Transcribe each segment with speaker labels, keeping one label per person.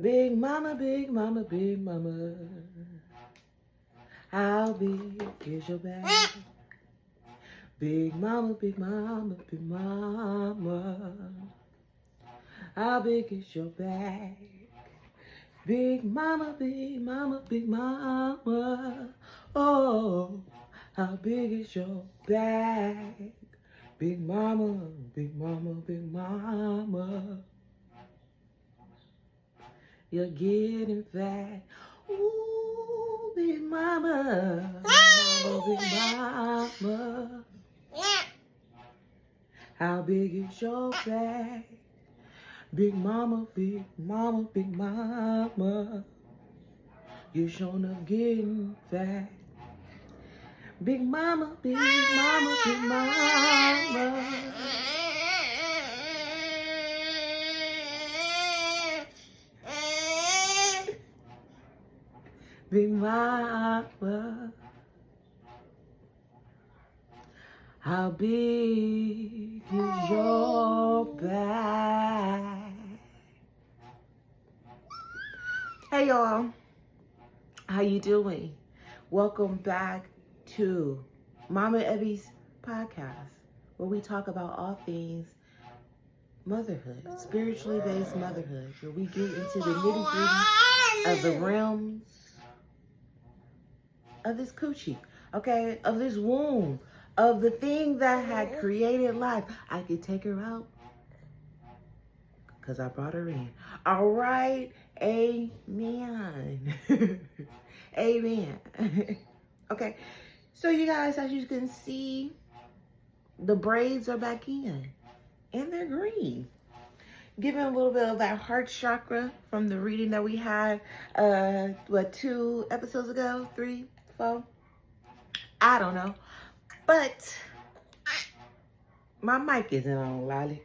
Speaker 1: Big mama, big mama, big mama. How big is your bag? Big mama, big mama, big mama. How big is your bag? Big mama, big mama, big mama. Oh, how big is your bag? Big mama, big mama, big mama. You're getting fat. Ooh, big mama, big mama. How big is your bag? Big mama, big mama, big mama. You're showing up getting fat. Big mama, big mama, big mama. Big mama. How big is your bag? Hey y'all, how you doing? Welcome back to Mama Ebby's podcast, where we talk about all things motherhood, spiritually based motherhood, where we get into the nitty gritty of the realms of this coochie, okay, of this womb, of the thing that had created life. I could take her out because I brought her in. All right, amen. Amen. Okay, so you guys, as you can see, the braids are back in and they're green. Giving a little bit of that heart chakra from the reading that we had, 2 episodes ago? 3, 4? I don't know. But my mic isn't on, Lolly.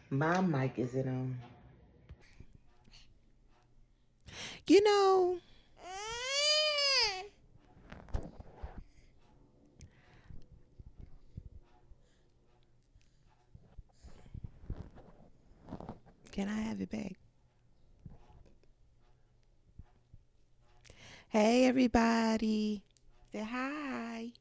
Speaker 1: My mic isn't on. You know, can I have it back? Hey, everybody. Say hi.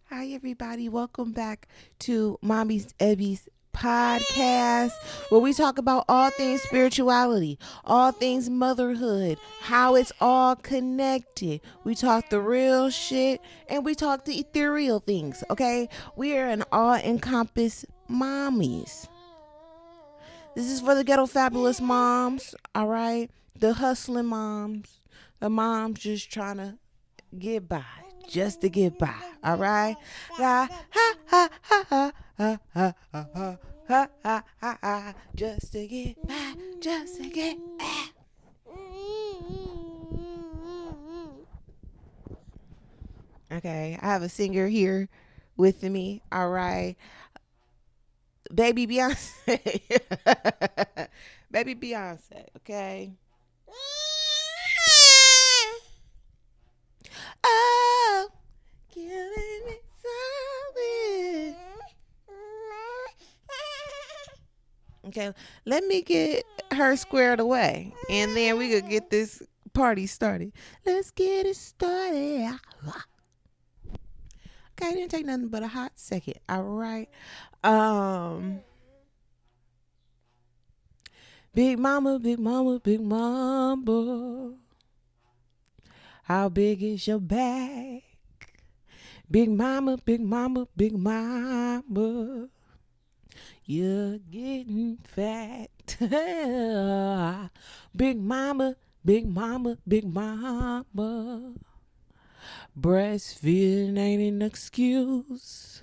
Speaker 1: Hi, everybody. Welcome back to Mommy's Ebby's podcast, where we talk about all things spirituality, all things motherhood, how it's all connected. We talk the real shit and we talk the ethereal things, okay? We are an all-encompass mommies. This is for the ghetto fabulous moms, all right? The hustling moms, the moms just trying to get by, just to get by, all right? Ha ha ha ha ha ha ha ha ha ha ha ha, just to get by, just to get by. Okay, I have a singer here with me, all right? Baby Beyonce. Baby Beyonce, okay? Oh, killing me softly. Okay, let me get her squared away, and then we could get this party started. Let's get it started. Okay, it didn't take nothing but a hot second. All right. Big mama, big mama, big mama. How big is your bag? Big mama, big mama, big mama. You're getting fat. Big mama, big mama, big mama. Breastfeeding ain't an excuse.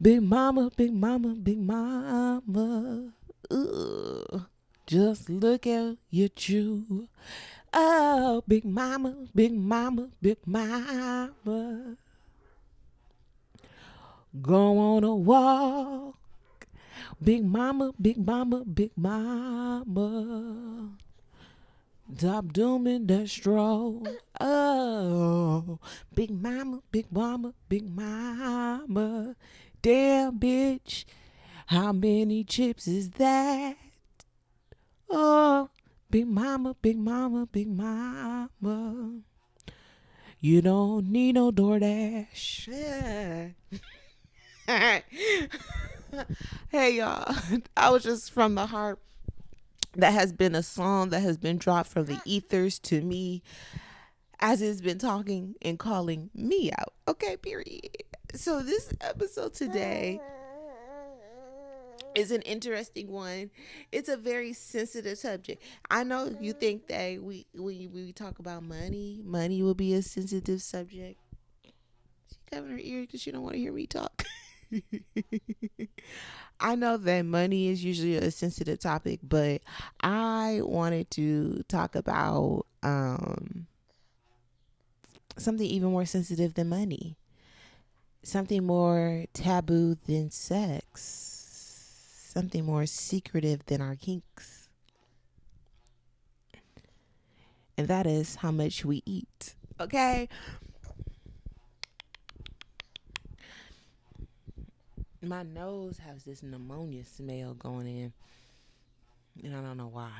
Speaker 1: Big mama, big mama, big mama. Ugh. Just look at your chew. Oh, big mama, big mama, big mama. Go on a walk. Big mama, big mama, big mama. Stop doing that stroll. Oh, big mama, big mama, big mama. Damn, bitch, how many chips is that? Oh, big mama, big mama, big mama. You don't need no DoorDash. Yeah. Hey y'all, I was just from the heart. That has been a song that has been dropped from the ethers to me as it's been talking and calling me out. Okay, period. So this episode today is an interesting one. It's a very sensitive subject. I know you think that we talk about money will be a sensitive subject. She covering her ear because she don't want to hear me talk. I know that money is usually a sensitive topic, but I wanted to talk about something even more sensitive than money, something more taboo than sex, something more secretive than our kinks, and that is how much we eat. Okay. My nose has this pneumonia smell going in, and I don't know why.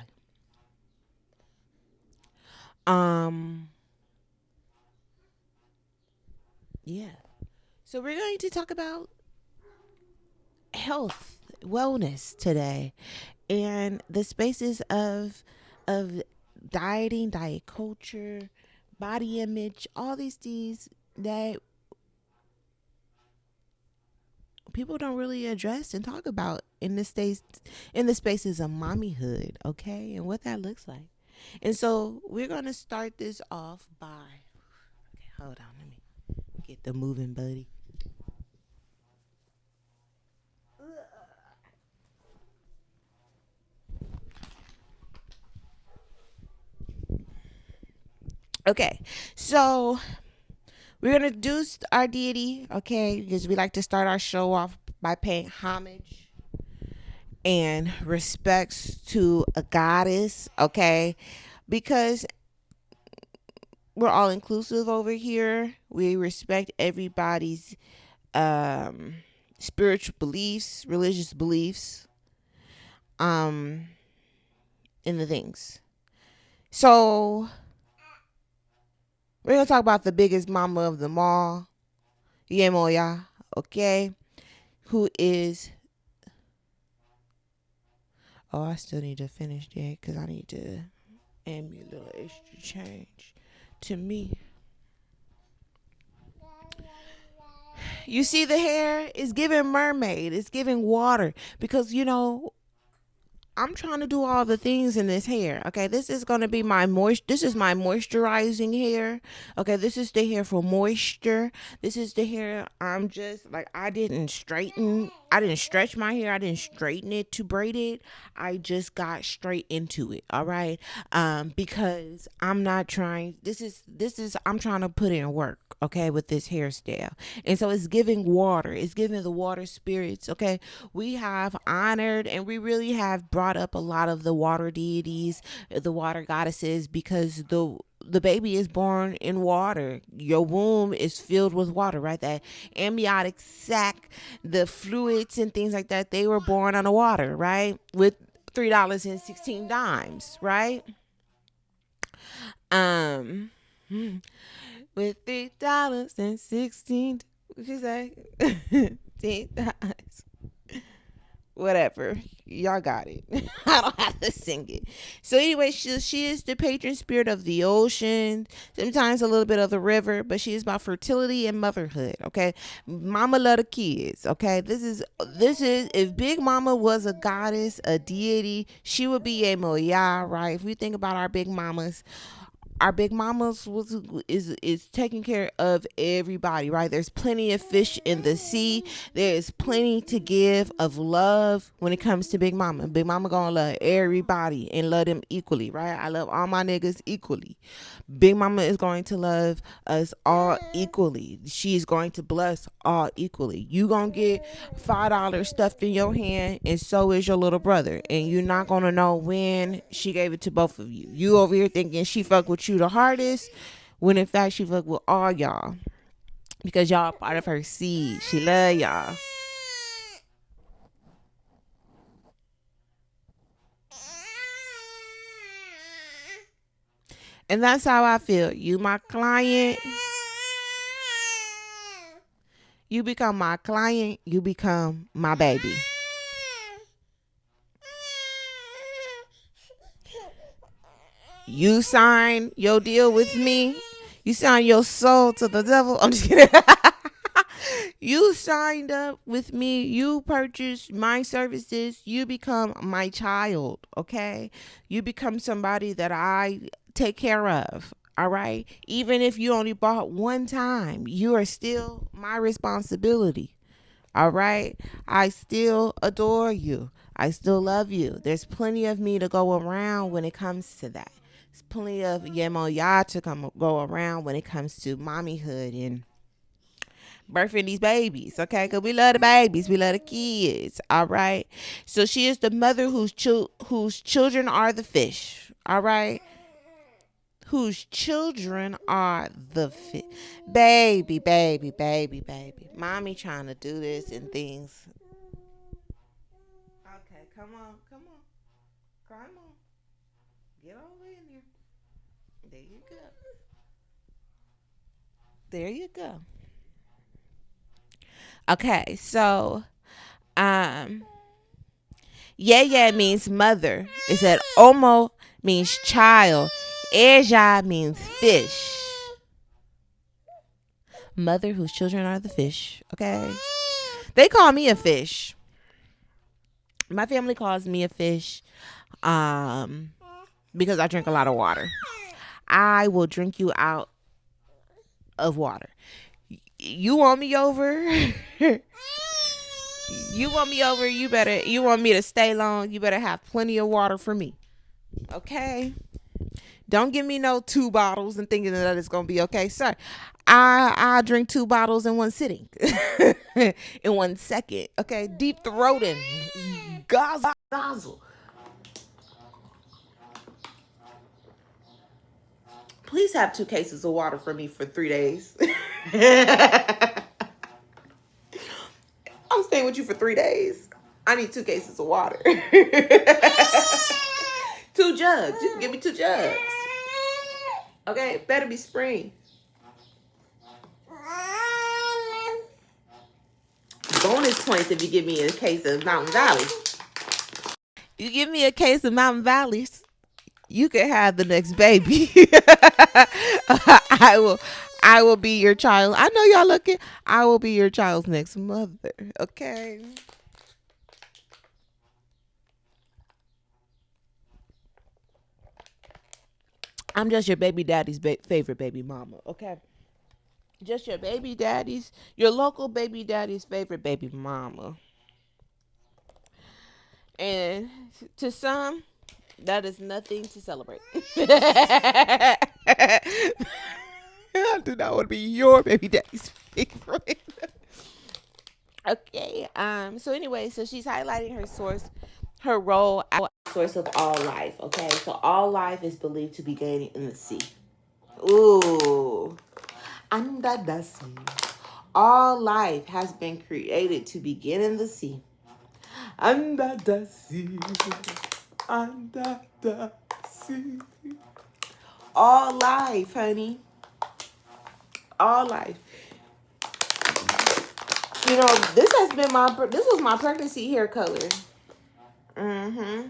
Speaker 1: Um, yeah. So we're going to talk about health, wellness today, and the spaces of dieting, diet culture, body image, all these things that people don't really address and talk about in the spaces of mommyhood, okay, and what that looks like. And so we're gonna start this off by okay, hold on, let me get the moving buddy. Okay, so we're gonna do our deity, okay, because we like to start our show off by paying homage and respects to a goddess, okay, because we're all inclusive over here. We respect everybody's um, spiritual beliefs, religious beliefs, um, in the things. So we're gonna talk about the biggest mama of them all, Yemoya, okay, who is. Oh, I still need to finish that because I need to add me a little extra change to me. You see the hair is giving mermaid. It's giving water because I'm trying to do all the things in this hair. Okay, this is gonna be my This is my moisturizing hair. Okay, this is the hair for moisture. This is the hair. I'm just like I didn't straighten. I didn't stretch my hair. I didn't straighten it to braid it. I just got straight into it. All right, because I'm not trying. This is. I'm trying to put in work. Okay, with this hairstyle, and so it's giving water. It's giving the water spirits. Okay, we have honored and we really have brought up a lot of the water deities, the water goddesses, because the baby is born in water. Your womb is filled with water, right? That amniotic sac, the fluids and things like that, they were born on the water, right? With $3.16, right? Um, with $3.16, what you say? $10. Whatever, y'all got it. I don't have to sing it. So anyway, she is the patron spirit of the ocean, sometimes a little bit of the river, but she is about fertility and motherhood. Okay, mama love the kids. Okay, this is if Big Mama was a goddess, a deity, she would be a moya, right? If we think about our big mamas is taking care of everybody, right? There's plenty of fish in the sea. There's plenty to give of love when it comes to Big Mama. Big Mama gonna love everybody and love them equally, right? I love all my niggas equally. Big Mama is going to love us all equally. She's going to bless all equally. You gonna get $5 stuffed in your hand, and so is your little brother, and you're not gonna know when she gave it to both of you. You over here thinking she fuck with you the hardest, when in fact she fuck with all y'all because y'all part of her seed. She love y'all. And that's how I feel. You my client. You become my client. You become my baby. You sign your deal with me. You sign your soul to the devil. I'm just kidding. You signed up with me. You purchased my services. You become my child. Okay. You become somebody that I take care of. All right. Even if you only bought one time, you are still my responsibility. All right. I still adore you. I still love you. There's plenty of me to go around when it comes to that. There's plenty of Yemoya to go around when it comes to mommyhood and birthing these babies, okay? Because we love the babies, we love the kids, all right? So she is the mother whose children are the fish, all right? Whose children are the fish. Baby. Mommy trying to do this and things. Okay, come on. Get over in here. There you go. There you go. Okay, so um yeah means mother. It said Omo means child. Eja means fish. Mother whose children are the fish. Okay. They call me a fish. My family calls me a fish because I drink a lot of water. I will drink you out of water. You want me over? You want me over, you want me to stay long, you better have plenty of water for me. Okay? Don't give me no 2 bottles and thinking that it's gonna be okay, sir. I drink 2 bottles in one sitting. In 1 second. Okay? Deep throating. Gozzle. Please have 2 cases of water for me for 3 days. I'm staying with you for 3 days. I need 2 cases of water. 2 jugs. You can give me 2 jugs. Okay, it better be spring. Bonus points if you give me a case of Mountain Valley. You give me a case of Mountain Valleys, you can have the next baby. I will be your child. I know y'all looking. I will be your child's next mother. Okay. I'm just your baby daddy's favorite baby mama. Okay. Just your local baby daddy's favorite baby mama. And to some, that is nothing to celebrate. I do not want to be your baby daddy's favorite. Okay. So anyway, so she's highlighting her role as source of all life. Okay. So all life is believed to be gained in the sea. Ooh. Under the sea. All life has been created to begin in the sea. Under the sea. Under the sea. All life, honey. All life. You know, this was my pregnancy hair color. Mm-hmm.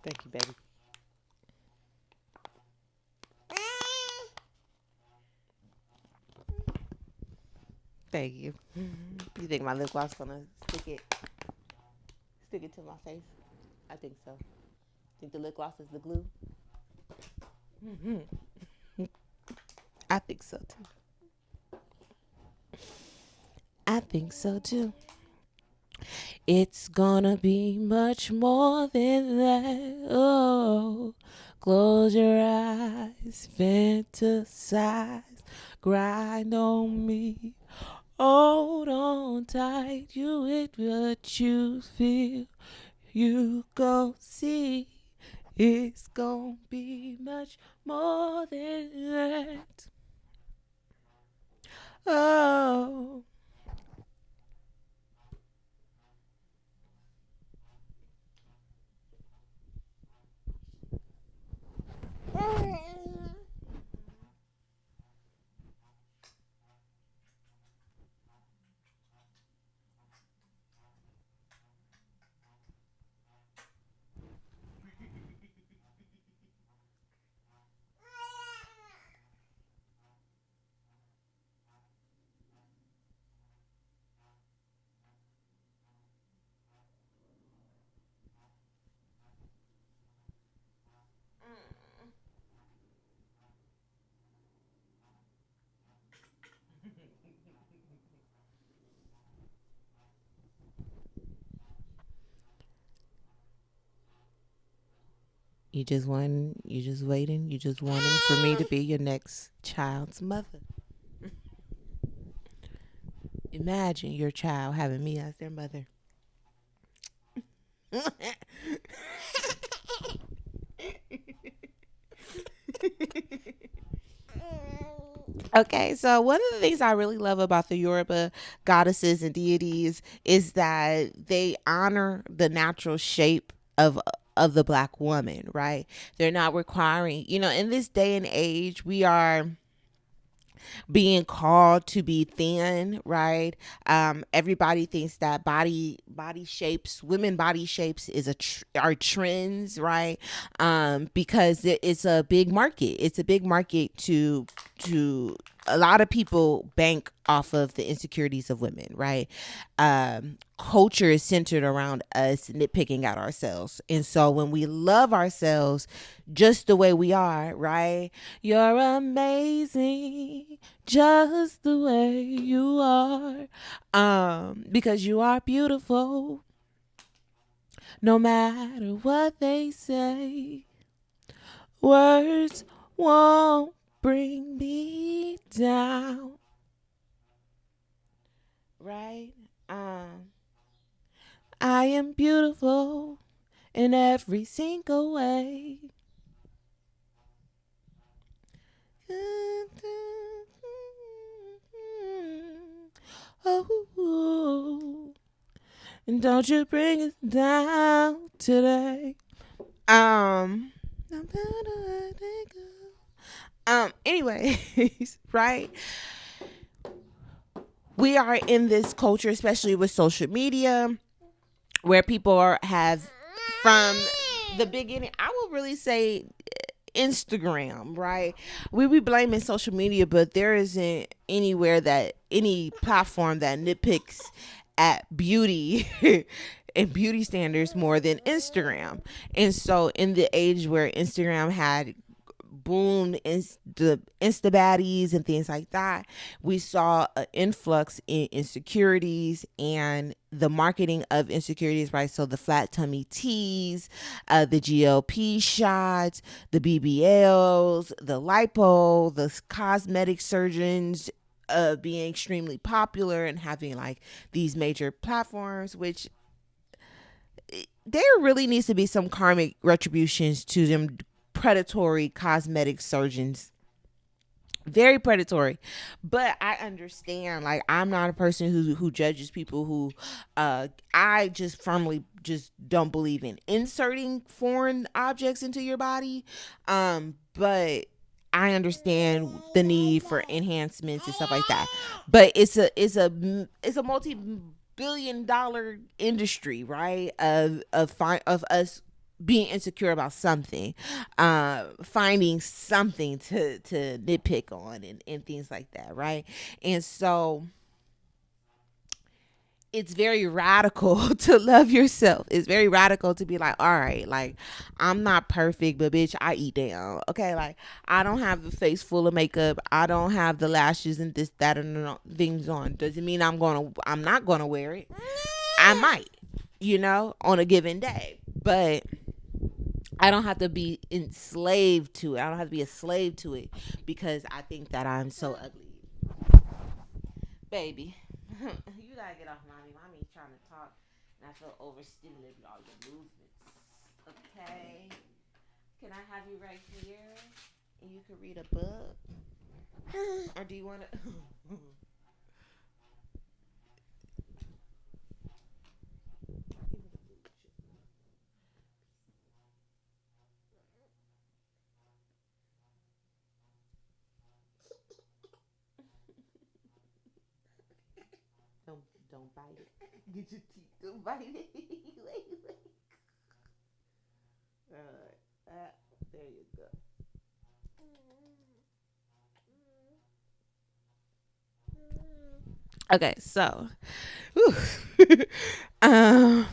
Speaker 1: Thank you, baby. Thank you. You think my lip gloss gonna stick it to my face? I think so. Think the lip gloss is the glue? I think so too. I think so too. It's gonna be much more than that. Oh, close your eyes, fantasize, grind on me Hold on tight, you it what you feel. You go see. It's gonna be much more than that. Oh. You just waiting, you just wanting for me to be your next child's mother. Imagine your child having me as their mother. Okay, so one of the things I really love about the Yoruba goddesses and deities is that they honor the natural shape of the black woman, right? They're not requiring, in this day and age, we are being called to be thin, right? Everybody thinks that body shapes, women body shapes is are trends, right? Because it's a big market. It's a big market to a lot of people bank off of the insecurities of women, right? Culture is centered around us nitpicking at ourselves. And so when we love ourselves just the way we are, right? You're amazing just the way you are. Because you are beautiful no matter what they say. Words won't bring me down, right? I am beautiful in every single way. Oh, and don't you bring us down today. Um, anyways, right? We are in this culture, especially with social media, where people have from the beginning, I will really say Instagram, right? We be blaming social media, but there isn't any platform that nitpicks at beauty and beauty standards more than Instagram. And so in the age where Instagram had boomed the insta baddies and things like that, we saw an influx in insecurities and the marketing of insecurities, right? So the flat tummy teas, the GLP shots, the BBLs, the lipo, the cosmetic surgeons being extremely popular and having like these major platforms, which there really needs to be some karmic retributions to them predatory cosmetic surgeons. Very predatory. But I understand, like, I'm not a person who judges people who I just firmly just don't believe in inserting foreign objects into your body. But I understand the need for enhancements and stuff like that. But it's a multi-billion-dollar industry, right? Of us being insecure about something, finding something to nitpick on and things like that, right? And so it's very radical to love yourself. It's very radical to be like, all right, like, I'm not perfect, but bitch, I eat down. Okay, like, I don't have the face full of makeup. I don't have the lashes and this, that, and things on. Doesn't mean I'm not gonna wear it. I might, on a given day, but I don't have to be enslaved to it. I don't have to be a slave to it because I think that I'm so ugly, baby. You gotta get off mommy. Mommy's trying to talk, and I feel overstimulated with all your movements. Okay. Can I have you right here, and you can read a book, or do you want to? don't don't bite it. Get your teeth. Don't bite it. Wait. All right. There you go. Okay, so um,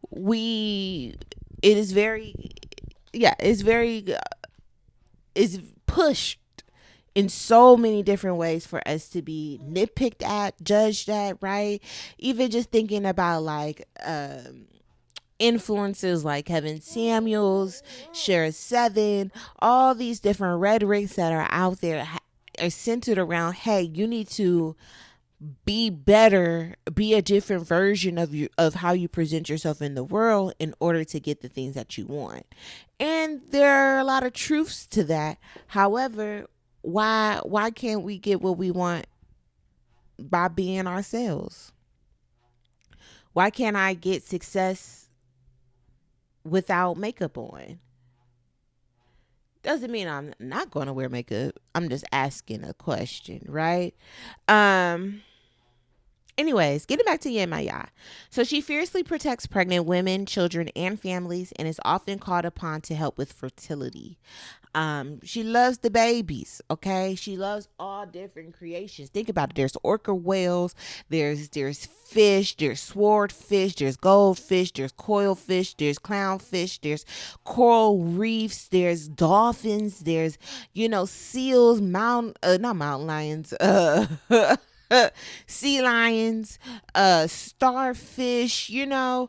Speaker 1: we it is very yeah, it's very is pushed in so many different ways for us to be nitpicked at, judged at, right? Even just thinking about like influences like Kevin Samuels, Share Seven, all these different rhetorics that are out there are centered around, hey, you need to be better, be a different version of you of how you present yourself in the world in order to get the things that you want. And there are a lot of truths to that. However, why can't we get what we want by being ourselves? Why can't I get success without makeup on? Doesn't mean I'm not going to wear makeup. I'm just asking a question, right? Um Anyways, getting back to Yemaya. So she fiercely protects pregnant women, children, and families and is often called upon to help with fertility. She loves the babies, okay? She loves all different creations. Think about it. There's orca whales, there's fish, there's swordfish, there's goldfish, there's coil fish, there's clownfish, there's coral reefs, there's dolphins, there's seals, not mountain lions, sea lions, starfish, eels,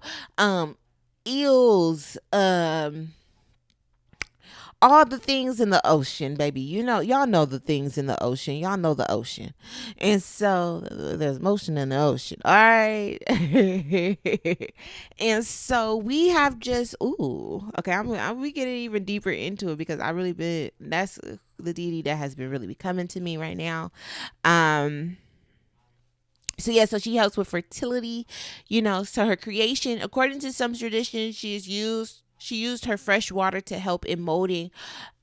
Speaker 1: all the things in the ocean, baby. Y'all know the things in the ocean. Y'all know the ocean. And so there's motion in the ocean. All right. And so we have just, okay, we getting even deeper into it because I really been, that's the deity that has been really coming to me right now. So yeah, so she helps with fertility, so her creation, according to some traditions, she used her fresh water to help in molding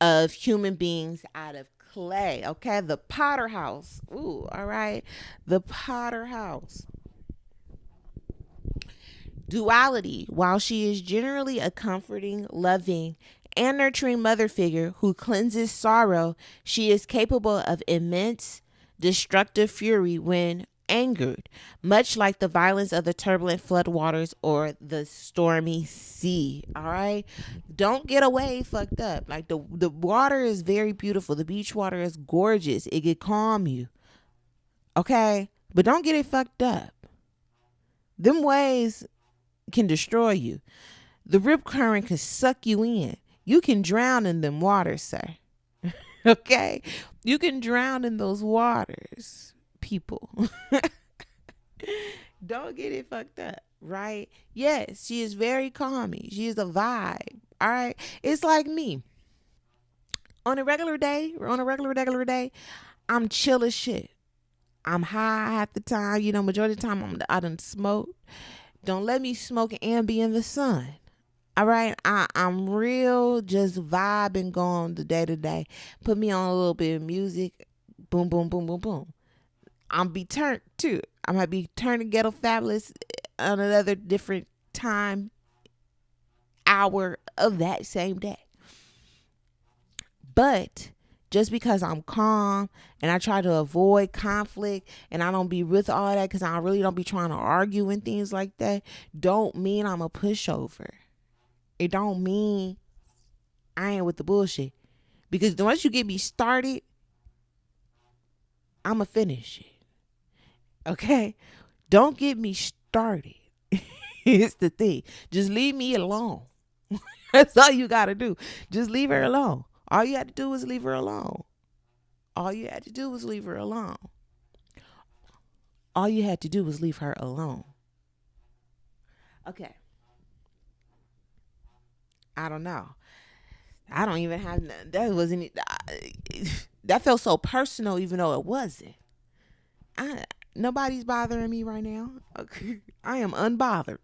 Speaker 1: of human beings out of clay. Okay, the Potter house. Ooh, all right. The Potter house. Duality. While she is generally a comforting, loving, and nurturing mother figure who cleanses sorrow, she is capable of immense destructive fury when angered, much like the violence of the turbulent floodwaters or the stormy sea. All right, don't get away fucked up. Like the water is very beautiful. The beach water is gorgeous. It can calm you. Okay, but don't get it fucked up. Them waves can destroy you. The rip current can suck you in. You can drown in them waters, sir. Okay, you can drown in those waters, people. Don't get it fucked up, right? Yes, she is very calming. She is a vibe. All right. It's like me. On a regular day, I'm chill as shit. I'm high half the time. Majority of the time I done smoke. Don't let me smoke and be in the sun. All right. I'm real just vibing going the day to day. Put me on a little bit of music. Boom, boom, boom, boom, boom. I'm be turned too. I might be turning ghetto fabulous on another different time hour of that same day. But just because I'm calm and I try to avoid conflict and I don't be with all that because I really don't be trying to argue and things like that, don't mean I'm a pushover. It don't mean I ain't with the bullshit. Because once you get me started, I'ma finish it. Okay? Don't get me started. It's the thing. Just leave me alone. That's all you gotta do. Just leave her alone. All you had to do was leave her alone. All you had to do was leave her alone. All you had to do was leave her alone. Okay. I don't know. I don't even have that. Wasn't that felt so personal, even though it wasn't. I Nobody's bothering me right now. Okay. I am unbothered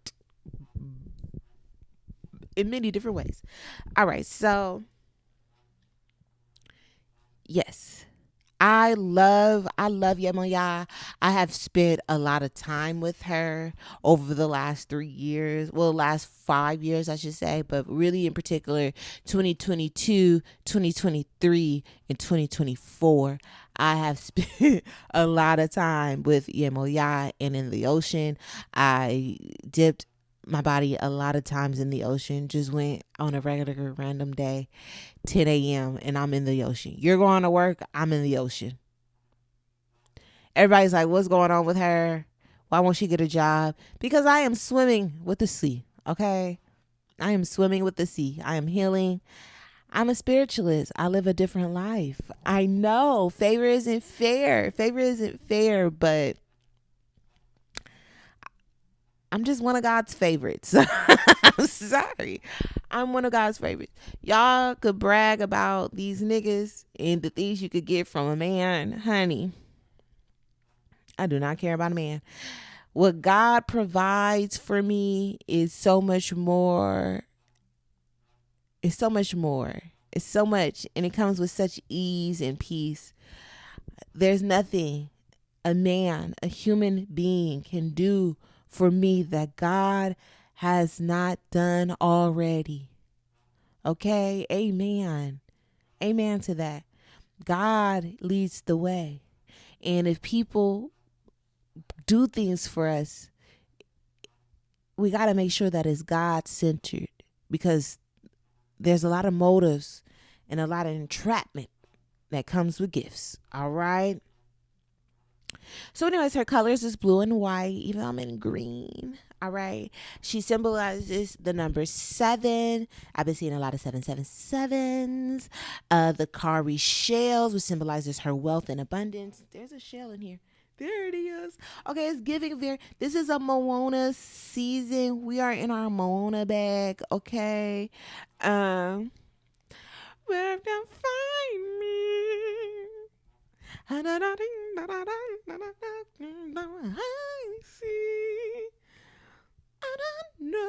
Speaker 1: in many different ways. All right, so yes, I love Yemoya. I have spent a lot of time with her over the last 3 years. Well, last 5 years, I should say, but really in particular, 2022, 2023, and 2024. I have spent a lot of time with Yemoya and in the ocean. I dipped my body a lot of times in the ocean, just went on a regular random day 10 a.m. and I'm in the ocean. You're going to work, I'm in the ocean. Everybody's like, what's going on with her? Why won't she get a job? Because I am swimming with the sea, okay? I am swimming with the sea. I am healing. I'm a spiritualist. I live a different life. I know favor isn't fair. Favor isn't fair, but I'm just one of God's favorites. I'm sorry. I'm one of God's favorites. Y'all could brag about these niggas and the things you could get from a man. Honey, I do not care about a man. What God provides for me is so much more. It's so much more. It's so much. And it comes with such ease and peace. There's nothing a man, a human being can do for me that God has not done already. Okay? Amen. Amen to that. God leads the way. And if people do things for us, we got to make sure that it's God centered, because there's a lot of motives and a lot of entrapment that comes with gifts. All right. So, anyways, her colors is blue and white, even though I'm in green. All right. She symbolizes the number 7. I've been seeing a lot of 777s. The Kari shells, which symbolizes her wealth and abundance. There's a shell in here. There it is. Okay, it's giving very. This is a Moana season. We are in our Moana bag. Okay. Where can find me? I see. I don't know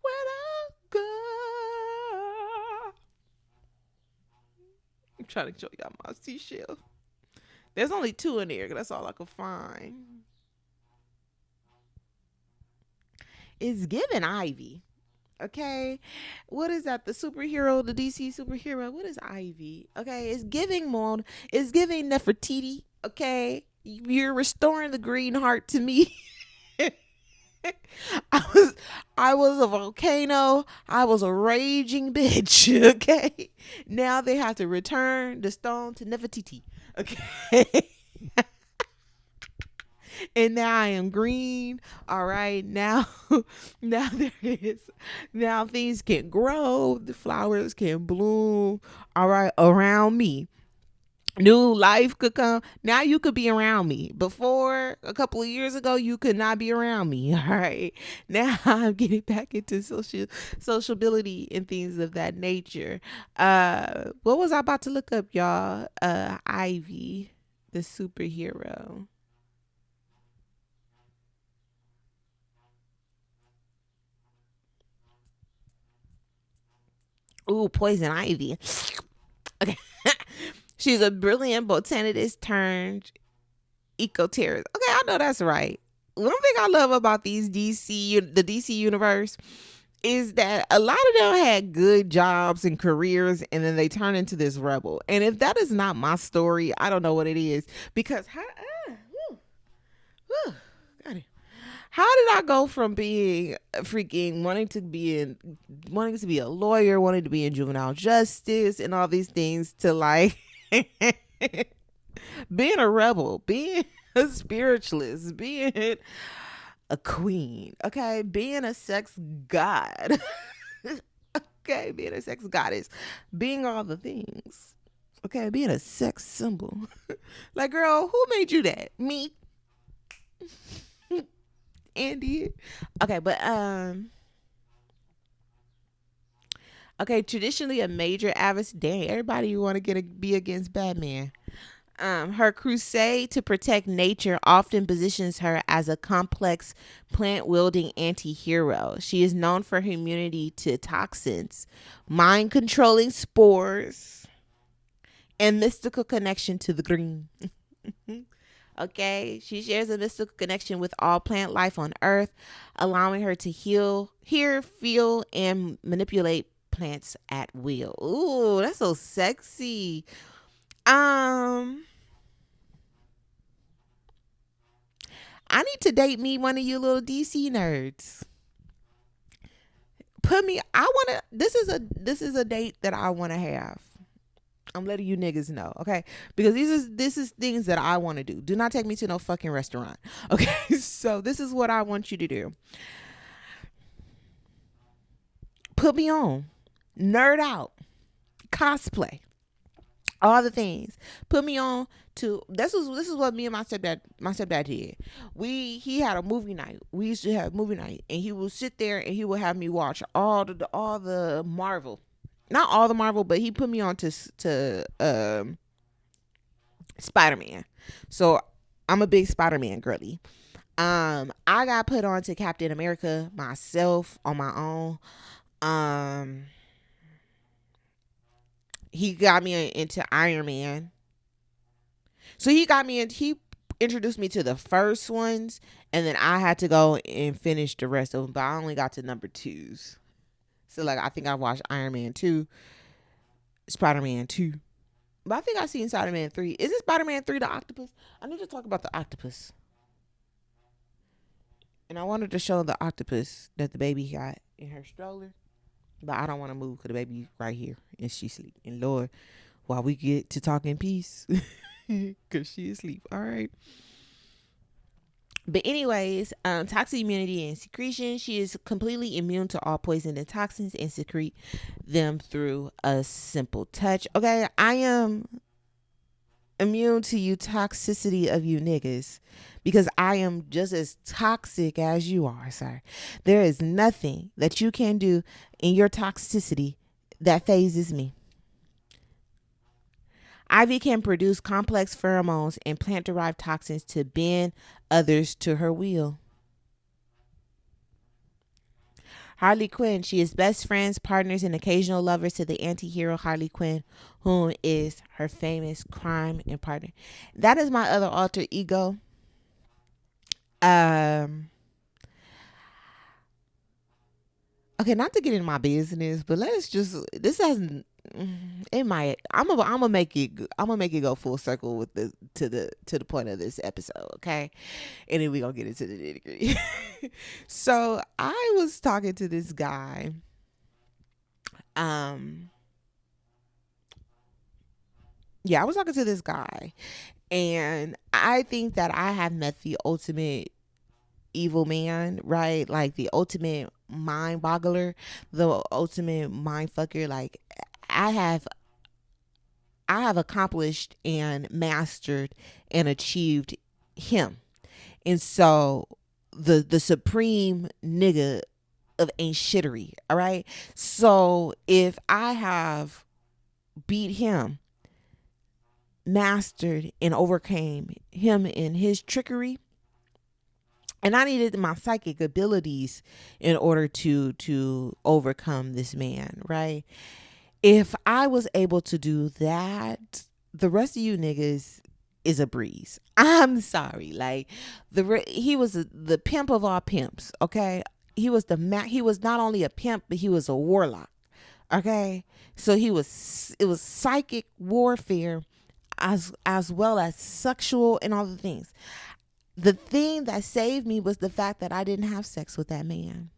Speaker 1: where to go. I'm trying to show y'all my seashell. There's only 2 in there, 'cause that's all I could find. It's giving Ivy. Okay, what is that? The superhero, the DC superhero. What is Ivy? Okay, it's giving Mon. It's giving Nefertiti. Okay, you're restoring the green heart to me. I was a volcano. I was a raging bitch. Okay, now they have to return the stone to Nefertiti. Okay. And now I am green. All right, now, now there is, now things can grow. The flowers can bloom. All right, around me. New life could come. Now you could be around me. Before, a couple of years ago, you could not be around me. All right. Now I'm getting back into sociability and things of that nature. What was I about to look up, y'all? Ivy, the superhero. Ooh, poison ivy. Okay. She's a brilliant botanist turned eco terrorist. Okay, I know that's right. One thing I love about the DC universe, is that a lot of them had good jobs and careers, and then they turn into this rebel. And if that is not my story, I don't know what it is. Because whew, how did I go from being freaking wanting to be a lawyer, wanting to be in juvenile justice and all these things, to like being a rebel, being a spiritualist, being a queen, okay, being a sex god, okay, being a sex goddess, being all the things. Okay, being a sex symbol. Like, girl, who made you that? Me. Andy. Okay, but okay, traditionally a major adversary. Dang, everybody want to be against Batman. Her crusade to protect nature often positions her as a complex plant wielding anti hero. She is known for her immunity to toxins, mind controlling spores, and mystical connection to the green. Okay, she shares a mystical connection with all plant life on Earth, allowing her to hear, feel, and manipulate plants at will. Ooh, that's so sexy. Um, I need to date me one of you little DC nerds. Put me. I wanna. This is a date that I wanna have. I'm letting you niggas know, okay? Because this is things that I want to do. Do not take me to no fucking restaurant, okay? So this is what I want you to do. Put me on, nerd out, cosplay, all the things. Put me on to this is what me and my stepdad did. He had a movie night. We used to have movie night, and he would sit there and he would have me watch all the Marvel, not all the Marvel, but he put me on to Spider-Man. So I'm a big Spider-Man girly. I got put on to Captain America myself on my own. Um, he got me into Iron Man. So he introduced me to the first ones, and then I had to go and finish the rest of them. But I only got to number twos. So like I think I watched Iron Man 2, Spider Man 2. But I think I seen Spider Man 3. Is it Spider Man 3 the octopus? I need to talk about the octopus. And I wanted to show the octopus that the baby got in her stroller. But I don't want to move because the baby right here and she sleep. And Lord, while we get to talk in peace, because she is asleep. All right. But anyways, toxic immunity and secretion. She is completely immune to all poison and toxins and secrete them through a simple touch. Okay, I am immune to you toxicity of you niggas because I am just as toxic as you are, sir. There is nothing that you can do in your toxicity that phases me. Ivy can produce complex pheromones and plant derived toxins to bend others to her will. Harley Quinn, she is best friends, partners, and occasional lovers to the anti hero Harley Quinn, whom is her famous crime and partner. That is my other alter ego. Um, okay, not to get in my business, but let's just this hasn't it might I'm gonna make it go full circle with the point of this episode, okay? And then we gonna get into the nitty gritty. So I was talking to this guy. Um yeah, I was talking to this guy, and I think that I have met the ultimate evil man, right? Like the ultimate mind boggler, the ultimate mind fucker. Like I have I have accomplished and mastered and achieved him. And so the supreme nigga of ain't shittery, all right? So if I have beat him, mastered and overcame him in his trickery, and I needed my psychic abilities in order to overcome this man, right? If I was able to do that, the rest of you niggas is a breeze. I'm sorry, like he was the pimp of all pimps. Okay, he was not only a pimp, but he was a warlock. Okay, so it was psychic warfare as well as sexual and all the things. The thing that saved me was the fact that I didn't have sex with that man.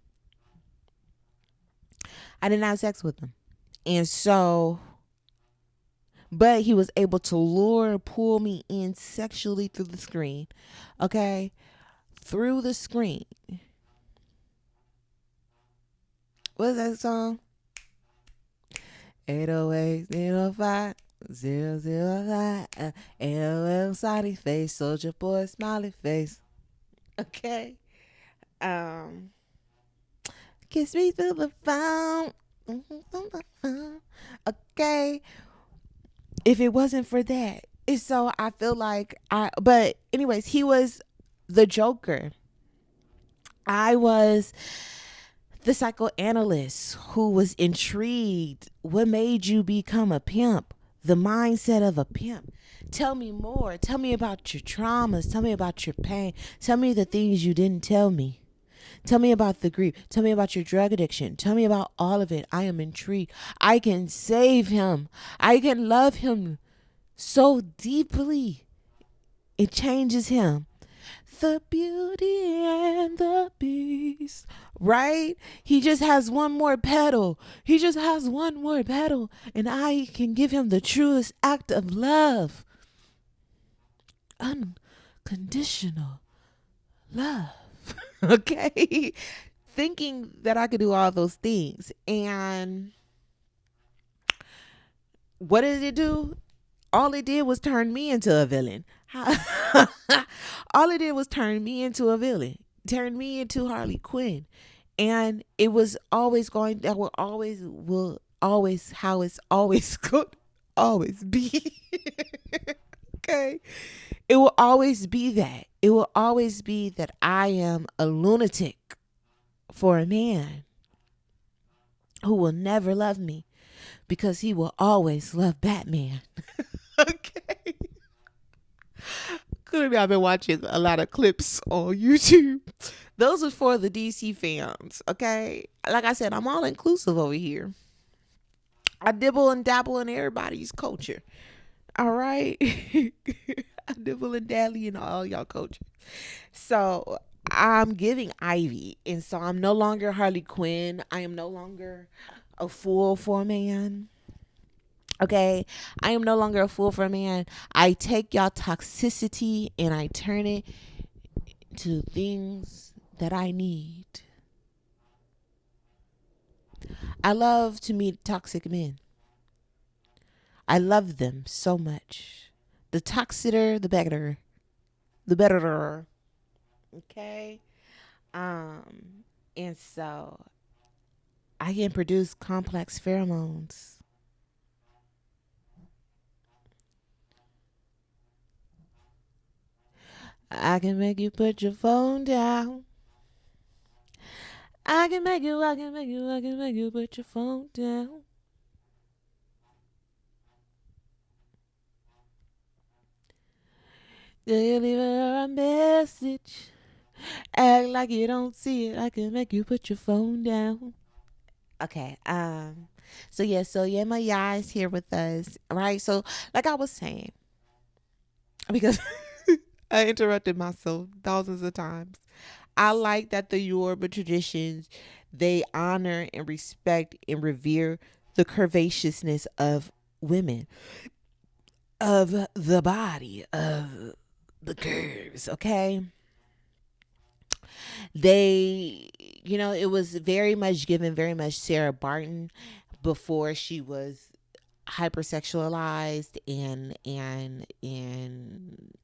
Speaker 1: I didn't have sex with him. And so, but he was able to pull me in sexually through the screen. Okay? Through the screen. What's that song? 808, 805. Zero zero LOL smiley face, soldier boy smiley face. Okay. Um, kiss me through the phone. Through the phone. Okay. If it wasn't for that, so I feel like But anyways, he was the Joker. I was the psychoanalyst who was intrigued. What made you become a pimp? The mindset of a pimp. Tell me more. Tell me about your traumas. Tell me about your pain. Tell me the things you didn't tell me. Tell me about the grief. Tell me about your drug addiction. Tell me about all of it. I am intrigued. I can save him. I can love him so deeply. It changes him. The Beauty and the Beast, right? He just has one more pedal. He just has one more pedal, and I can give him the truest act of love. Unconditional love. Okay? Thinking that I could do all those things. And what did it do? All it did was turn me into a villain. All it did was turn me into a villain, turn me into Harley Quinn. And it was always going, that will always, how it's always could always be. Okay. It will always be that. It will always be that I am a lunatic for a man who will never love me because he will always love Batman. Okay. Clearly, I've been watching a lot of clips on YouTube. Those are for the DC fans, okay? Like I said, I'm all inclusive over here. I dibble and dabble in everybody's culture. All right? I dibble and dally in all y'all culture. So I'm giving Ivy. And so I'm no longer Harley Quinn. I am no longer a fool for a man. Okay, I am no longer a fool for a man. I take y'all toxicity and I turn it to things that I need. I love to meet toxic men. I love them so much. The toxiter, the better. The better. Okay? And so I can produce complex pheromones. I can make you put your phone down. I can make you, I can make you, I can make you put your phone down. Do you leave her a message? Act like you don't see it. I can make you put your phone down. Okay. So my Yah is here with us, right? So, like I was saying, because I interrupted myself thousands of times. I like that the Yoruba traditions, they honor and respect and revere the curvaceousness of women, of the body, of the curves, okay? They, it was very much given, very much Sarah Barton before she was hypersexualized and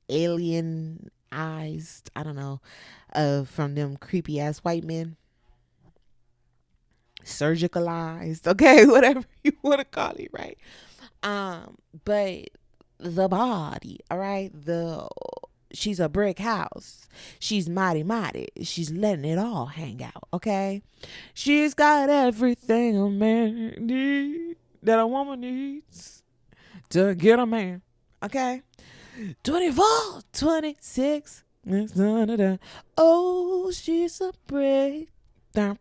Speaker 1: alienized, I don't know, from them creepy ass white men, surgicalized, okay, whatever you want to call it, right? But the body, all right, she's a brick house. She's mighty mighty. She's letting it all hang out, okay? She's got everything a man needs, that a woman needs to get a man, okay? 24, 26. Oh, she's a brick. How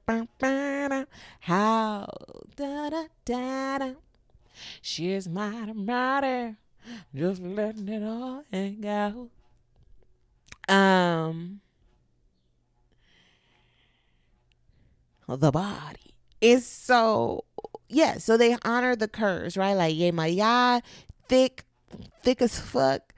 Speaker 1: da da da da. She's mighty mighty. Just letting it all hang out. The body is so, yeah. So they honor the curves, right? Like Yemaya, thick, thick as fuck.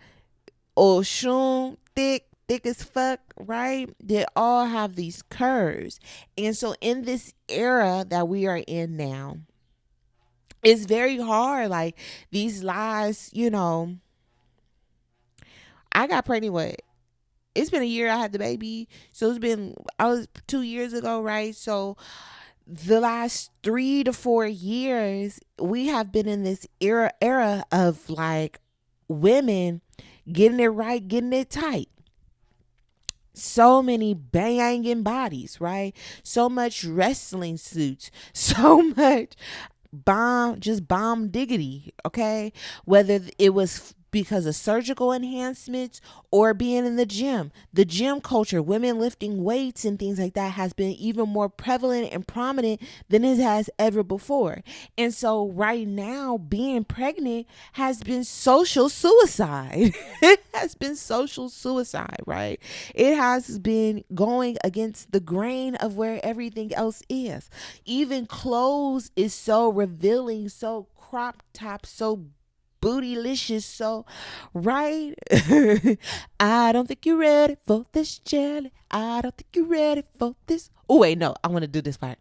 Speaker 1: Oshun, thick as fuck, right? They all have these curves, and so in this era that we are in now, It's very hard. Like these lies, I got pregnant what? It's been a year I had the baby. So I was 2 years ago, right? So the last 3 to 4 years, we have been in this era of like women getting it right, getting it tight. So many banging bodies, right? So much wrestling suits, so much bomb diggity, okay? Whether it was because of surgical enhancements or being in the gym culture, women lifting weights and things like that has been even more prevalent and prominent than it has ever before. And so right now being pregnant has been social suicide. It has been social suicide, right? It has been going against the grain of where everything else is. Even clothes is so revealing, so crop top, so bootylicious, so right. I don't think you're ready for this jelly. I don't think you're ready for this. Oh wait, no, I want to do this part.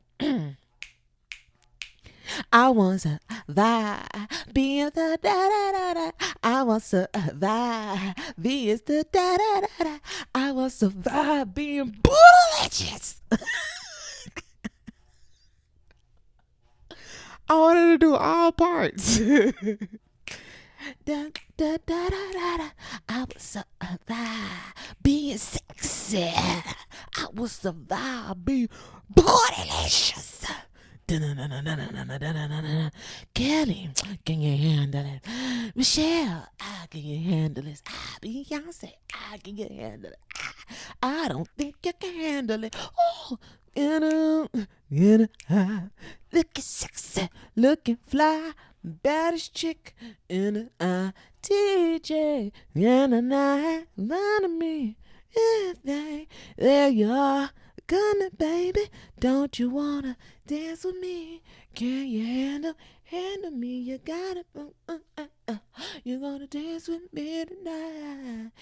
Speaker 1: I want to survive being the da da da da. I want to survive being the da da da da. I want to survive being bootylicious. I wanted to do all parts. Da, da, da, da, da, da. I will survive being sexy. I will survive being bodylicious. Kelly, can you handle it? Michelle, can you handle this? Beyonce, can you handle it? I don't think you can handle it. Oh, looking sexy, looking fly, baddest chick in the TJ, and a night, run me, there you are. Come here, baby, don't you wanna dance with me? Can you handle me? You gotta, you're gonna dance with me tonight.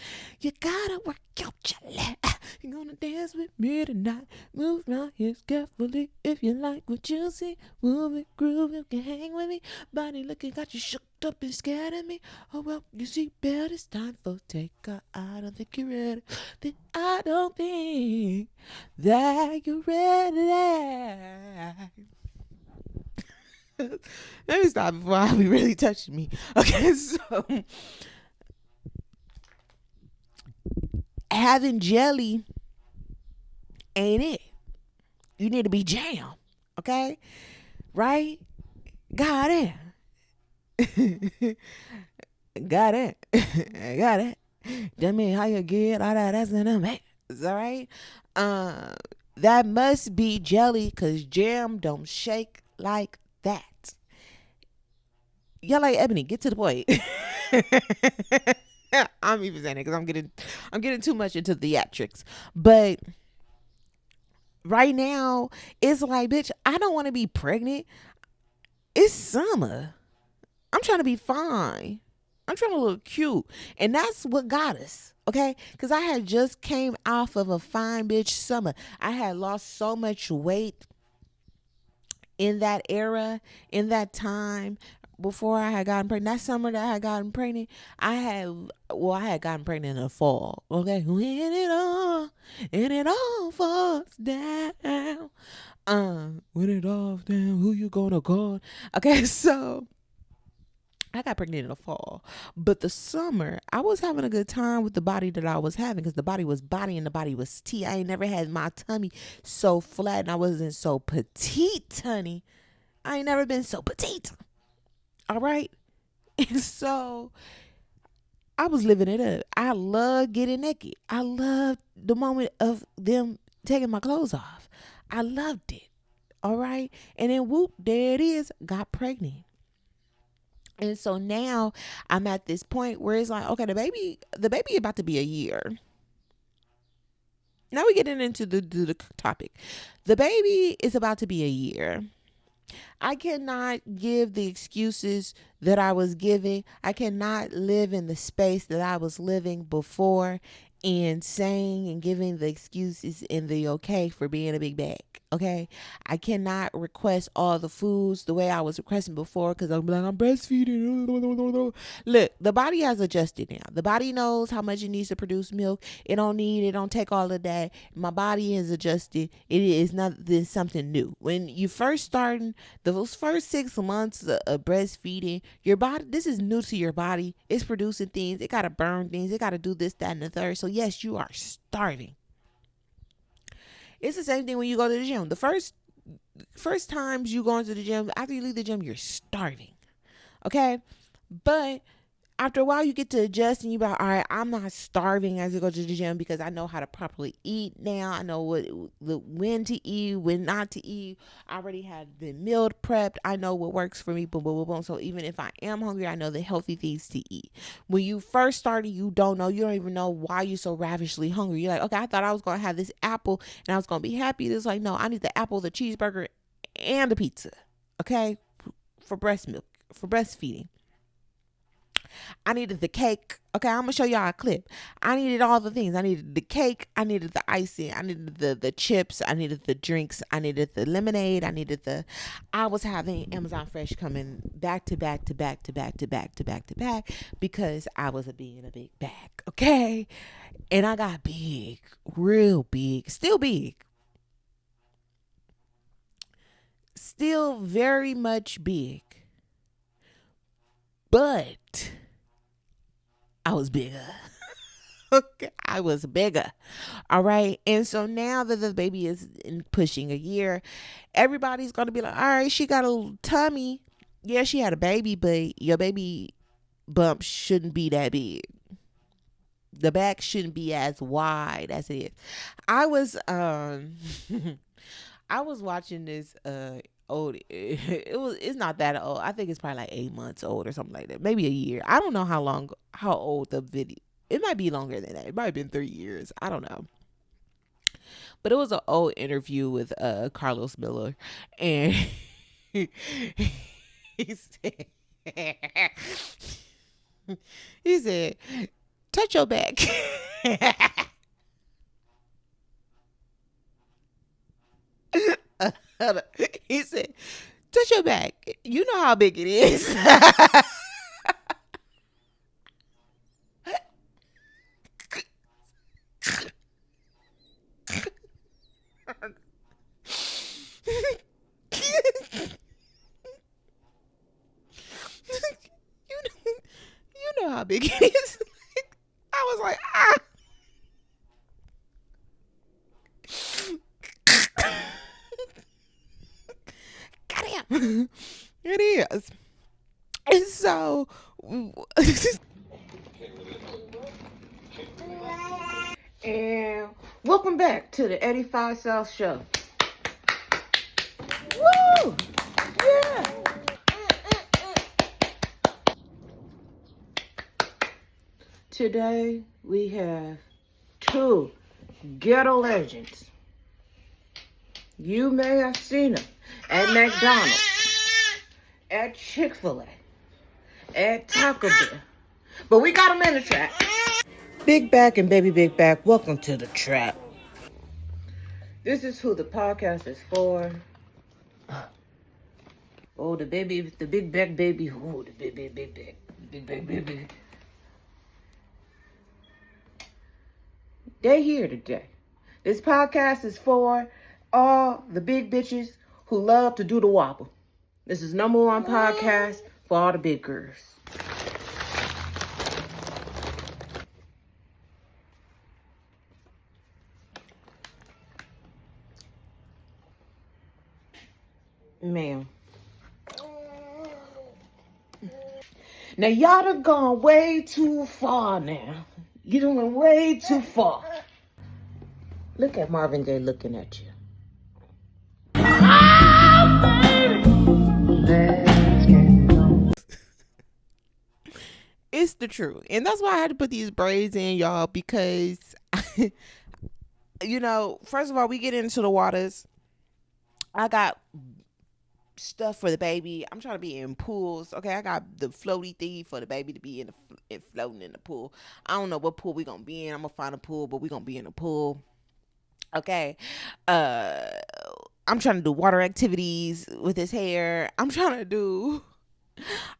Speaker 1: You gotta work out your leg. You're gonna dance with me tonight. Move my hips carefully if you like what you see. Move it, groove, you can hang with me. Body looking got you shook up and scared of me. Oh well, you see, better it's time for takeoff. I don't think you're ready. I don't think that you're ready. Let me stop before I be really touching me. Okay, so having jelly ain't it. You need to be jam. Okay? Right? Got it. Got it. Got it. That mean how you get all that ass in them hands. All right? That must be jelly because jam don't shake like that. Y'all like Ebony, get to the point. I'm even saying it because I'm getting too much into theatrics. But right now, it's like, bitch, I don't want to be pregnant. It's summer. I'm trying to be fine. I'm trying to look cute. And that's what got us. Okay? Because I had just came off of a fine bitch summer. I had lost so much weight in that era, in that time, before I had gotten pregnant. That summer that I had gotten pregnant, I had gotten pregnant in the fall. Okay, when it all falls down, when it all down, who you gonna call? Okay, so I got pregnant in the fall, but the summer I was having a good time with the body that I was having because the body was body and the body was tea. I ain't never had my tummy so flat and I wasn't so petite, honey. I ain't never been so petite. All right. And so I was living it up. I love getting naked. I loved the moment of them taking my clothes off. I loved it. All right. And then whoop, there it is. Got pregnant. And so now I'm at this point where it's like, okay, the baby about to be a year. Now we're getting into the topic. The baby is about to be a year. I cannot give the excuses that I was giving. I cannot live in the space that I was living before and saying and giving the excuses and the okay for being a big bag. Okay, I cannot request all the foods the way I was requesting before because I'm like, I'm breastfeeding. Look, the body has adjusted now. The body knows how much it needs to produce milk. It don't take all of that. My body has adjusted. It is not this something new. When you first starting those first 6 months of breastfeeding, your body, this is new to your body. It's producing things. It got to burn things. It got to do this, that, and the third. So yes, you are starving. It's the same thing when you go to the gym. The first times you go into the gym, after you leave the gym, you're starving. Okay? But after a while you get to adjust and you be like, all right, I'm not starving as I go to the gym because I know how to properly eat now. I know when to eat, when not to eat. I already had the meal prepped. I know what works for me. Boom, boom, boom, boom. So even if I am hungry, I know the healthy things to eat. When you first started, you don't know. You don't even know why you're so ravishly hungry. You're like, okay, I thought I was going to have this apple and I was going to be happy. It's like, no, I need the apple, the cheeseburger, and the pizza. Okay? For breast milk, for breastfeeding. I needed the cake. Okay, I'm gonna show y'all a clip. I needed all the things. I needed the cake. I needed the icing. I needed the chips. I needed the drinks. I needed the lemonade. I was having Amazon Fresh coming back to back to back to back to back to back to back because I was being a big bag. Okay, and I got big, real big, still very much big, but I was bigger. Okay, I was bigger. All right. And so now that the baby is pushing a year, everybody's going to be like, all right, she got a little tummy. Yeah, she had a baby, but your baby bump shouldn't be that big. The back shouldn't be as wide as it is. I was I was watching this old it's not that old. I think it's probably like 8 months old or something like that. Maybe a year. I don't know how old the video, it might be longer than that. It might have been 3 years. I don't know. But it was an old interview with Carlos Miller, and he said, he said, touch your back. He said, touch your back. You know how big it is. You know how big it is. I was like, ah. Goddamn. It is. And so, and welcome back to the 85 South Show. Woo! Yeah. Today we have two ghetto legends. You may have seen them at McDonald's, at Chick-fil-A, at Taco Bell, but we got them in the trap. Big Back and Baby Big Back, welcome to the trap. This is who the podcast is for. Oh, the big back baby. Oh, the big back baby. They here today. This podcast is for all the big bitches who love to do the wobble. This is #1 podcast for all the big girls. Ma'am. Now y'all done gone way too far now. You done went way too far. Look at Marvin Gaye looking at you. It's the truth. And that's why I had to put these braids in, y'all, because, first of all, we get into the waters. I got stuff for the baby. I'm trying to be in pools. Okay, I got the floaty thingy for the baby to be floating in the pool. I don't know what pool we gonna be in. I'm gonna find a pool, but we gonna be in a pool. Okay. Uh I'm trying to do water activities with his hair. I'm trying to do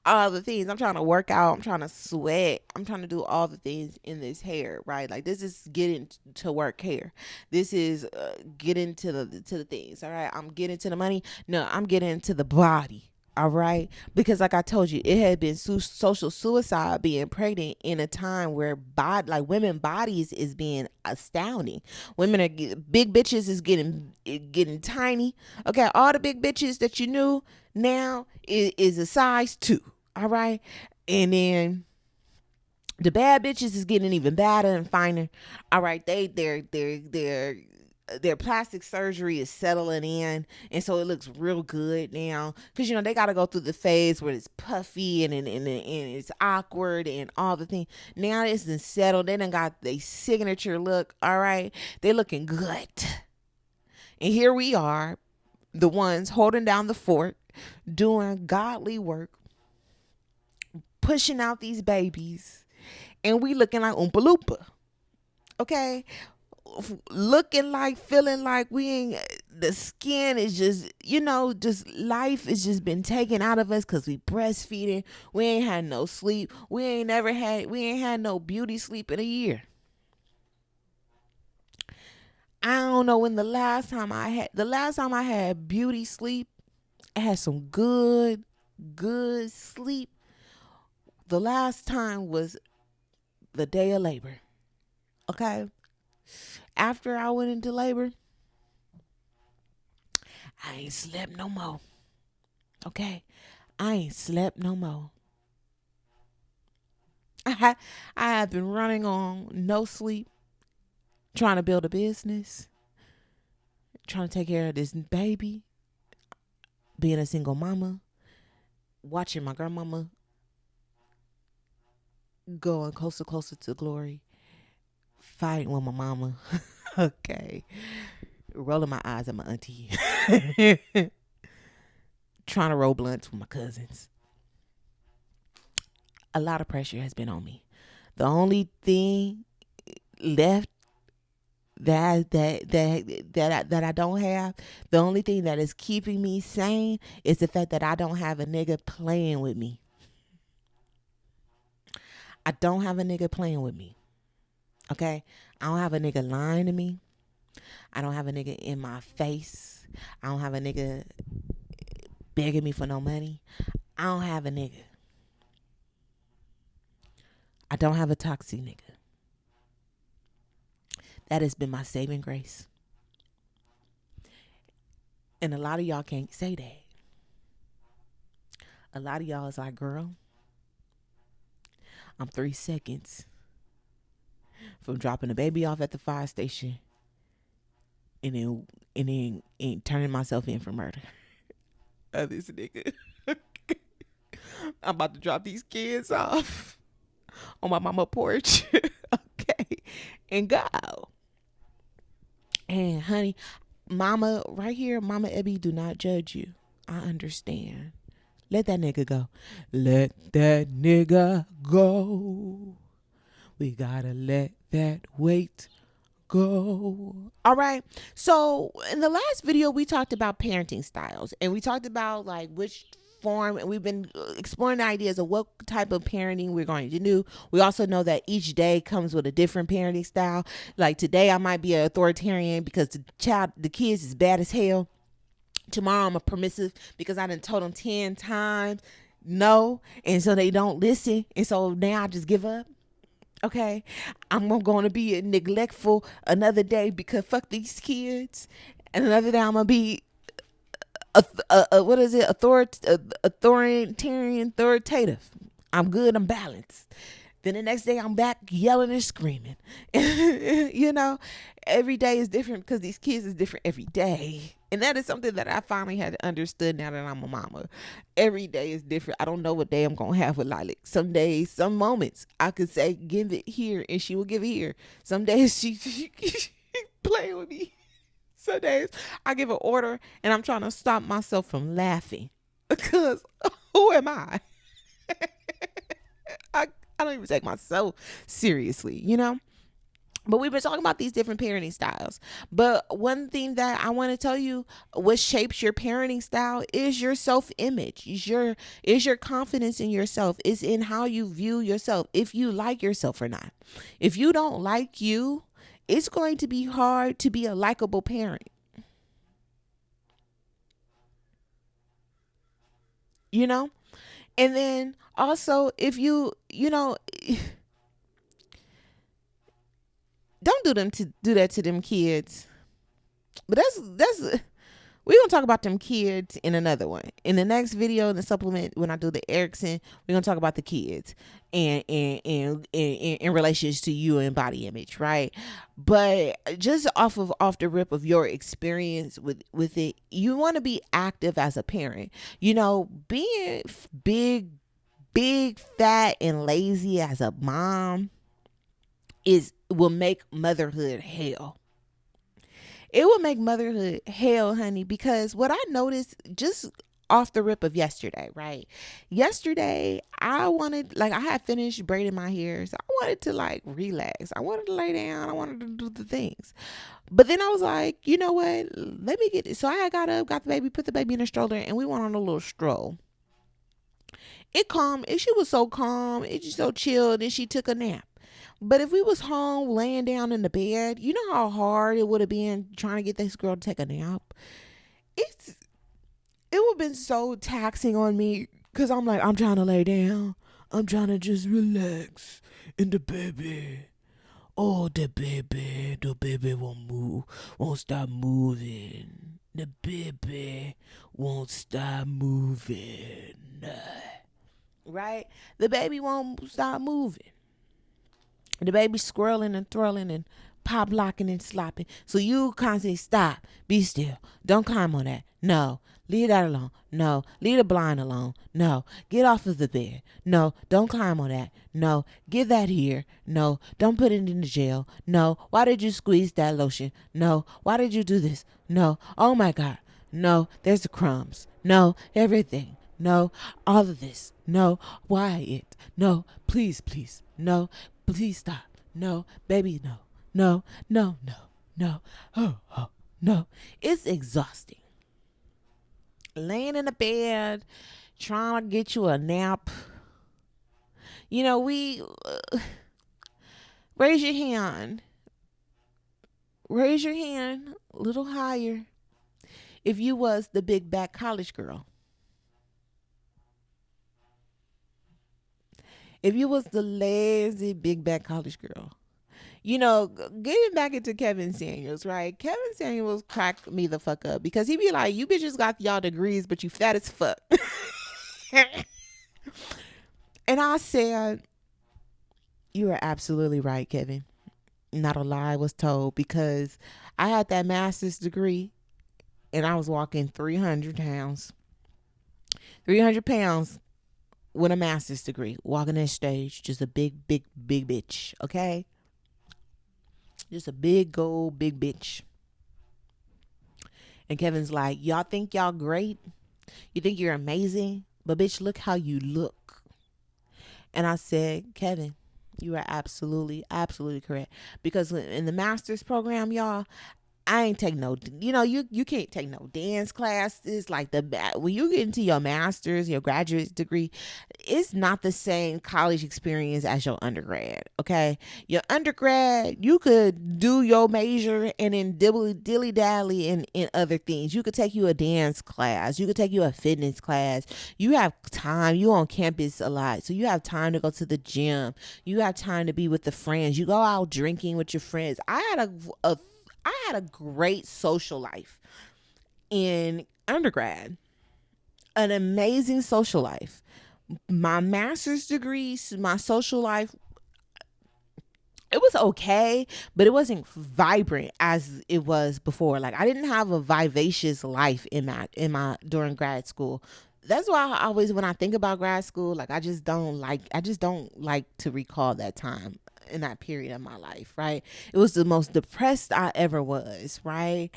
Speaker 1: all the things. I'm trying to work out. I'm trying to sweat. I'm trying to do all the things in this hair, right? Like this is getting to work hair. This is getting to the things. All right. I'm getting to the money. No, I'm getting to the body. All right, because like I told you, it had been social suicide being pregnant in a time where women bodies is being astounding. Women are big bitches is getting tiny. Okay, all the big bitches that you knew now is a size 2. All right, and then the bad bitches is getting even badder and finer. All right, their plastic surgery is settling in, and so it looks real good now, because they got to go through the phase where it's puffy and it's awkward and all the things. Now it's been settled. They done got their signature look. All right, they looking good, and here we are, the ones holding down the fort, doing godly work, pushing out these babies, and we looking like Oompa Loompa. Okay, looking like, feeling like we ain't, the skin is just life is just been taken out of us because we breastfeeding. We ain't had no sleep. We ain't had no beauty sleep in a year. I don't know when the last time I had beauty sleep. I had some good sleep. The last time was the day of labor. Okay, after I went into labor, I ain't slept no more. Okay, I ain't slept no more. I have been running on no sleep, trying to build a business, trying to take care of this baby, being a single mama, watching my grandmama going closer to glory, fighting with my mama. Okay, rolling my eyes at my auntie, trying to roll blunts with my cousins. A lot of pressure has been on me. The only thing left that I don't have, the only thing that is keeping me sane is the fact that I don't have a nigga playing with me. I don't have a nigga playing with me. Okay? I don't have a nigga lying to me. I don't have a nigga in my face. I don't have a nigga begging me for no money. I don't have a nigga. I don't have a toxic nigga. That has been my saving grace. And a lot of y'all can't say that. A lot of y'all is like, girl, I'm 3 seconds from dropping the baby off at the fire station and then turning myself in for murder. This nigga. I'm about to drop these kids off on my mama porch. Okay. And go. And honey, mama right here, Mama Ebby, do not judge you. I understand. Let that nigga go. Let that nigga go. We gotta let that weight go. All right. So in the last video, we talked about parenting styles, and we talked about like which form, and we've been exploring the ideas of what type of parenting we're going to do. We also know that each day comes with a different parenting style. Like today I might be an authoritarian because the kids is bad as hell. Tomorrow I'm a permissive because I done told them 10 times no, and so they don't listen, and so now I just give up. Okay, I'm going to be neglectful another day because fuck these kids, and another day I'm gonna be what is it? Authoritative. I'm good. I'm balanced. Then the next day I'm back yelling and screaming. Every day is different because these kids is different every day. And that is something that I finally had understood now that I'm a mama. Every day is different. I don't know what day I'm going to have with Lilac. Some days, some moments, I could say, give it here, and she will give it here. Some days she play with me. Some days I give an order and I'm trying to stop myself from laughing because who am I? I, I don't even take myself seriously, you know? But we've been talking about these different parenting styles. But one thing that I want to tell you, what shapes your parenting style is your self-image. Is your confidence in yourself. Is in how you view yourself. If you like yourself or not. If you don't like you, it's going to be hard to be a likable parent. You know? And then also if don't do that to them kids. But that's we're gonna talk about them kids in another one. In the next video, in the supplement, when I do the Erickson, we're gonna talk about the kids and in relations to you and body image, right? But just off the rip of your experience with it, you want to be active as a parent. Being big, fat, and lazy as a mom is will make motherhood hell. It will make motherhood hell, honey, because what I noticed just off the rip of yesterday, right? Yesterday, I had finished braiding my hair, so I wanted to like relax. I wanted to lay down. I wanted to do the things. But then I was like, you know what? Let me get it. So I had got up, got the baby, put the baby in a stroller, and we went on a little stroll. It calm. She was so calm. It just so chilled, and she took a nap. But if we was home laying down in the bed, you know how hard it would have been trying to get this girl to take a nap. It's it would have been so taxing on me because I'm like, I'm trying to lay down. I'm trying to just relax. And the baby, oh, the baby won't move, won't stop moving. The baby won't stop moving. Right? The baby won't stop moving. The baby squirreling and twirling and pop locking and slopping. So you constantly stop, be still. Don't climb on that. No. Leave that alone. No. Leave the blind alone. No. Get off of the bed. No. Don't climb on that. No. Give that here. No. Don't put it in the jail. No. Why did you squeeze that lotion? No. Why did you do this? No. Oh my God. No. There's the crumbs. No. Everything. No. All of this. No. Why it? No. Please, please. No. Please stop. No. Baby, no. No. No. No. No. Oh. No. It's exhausting. Laying in the bed, trying to get you a nap. We raise your hand. Raise your hand a little higher if you was the big back college girl. If you was the lazy big back college girl. Getting back into Kevin Samuels, right? Kevin Samuels cracked me the fuck up because he be like, you bitches got y'all degrees, but you fat as fuck. And I said, you are absolutely right, Kevin. Not a lie was told because I had that master's degree and I was walking 300 pounds. 300 pounds with a master's degree, walking that stage, just a big, big, big bitch, okay? Just a big old big bitch. And Kevin's like, y'all think y'all great? You think you're amazing? But bitch, look how you look. And I said, Kevin, you are absolutely, absolutely correct. Because in the master's program, y'all, I ain't take no, you can't take no dance classes like when you get into your master's, your graduate degree, it's not the same college experience as your undergrad. Okay. Your undergrad, you could do your major and then dilly dally in other things. You could take you a dance class. You could take you a fitness class. You have time. You on campus a lot. So you have time to go to the gym. You have time to be with the friends. You go out drinking with your friends. I had a great social life in undergrad, an amazing social life. My master's degrees, my social life, it was okay, but it wasn't vibrant as it was before. Like I didn't have a vivacious life in my during grad school. That's why when I think about grad school, like I just don't like to recall that time that period of my life, right? It was the most depressed I ever was, right?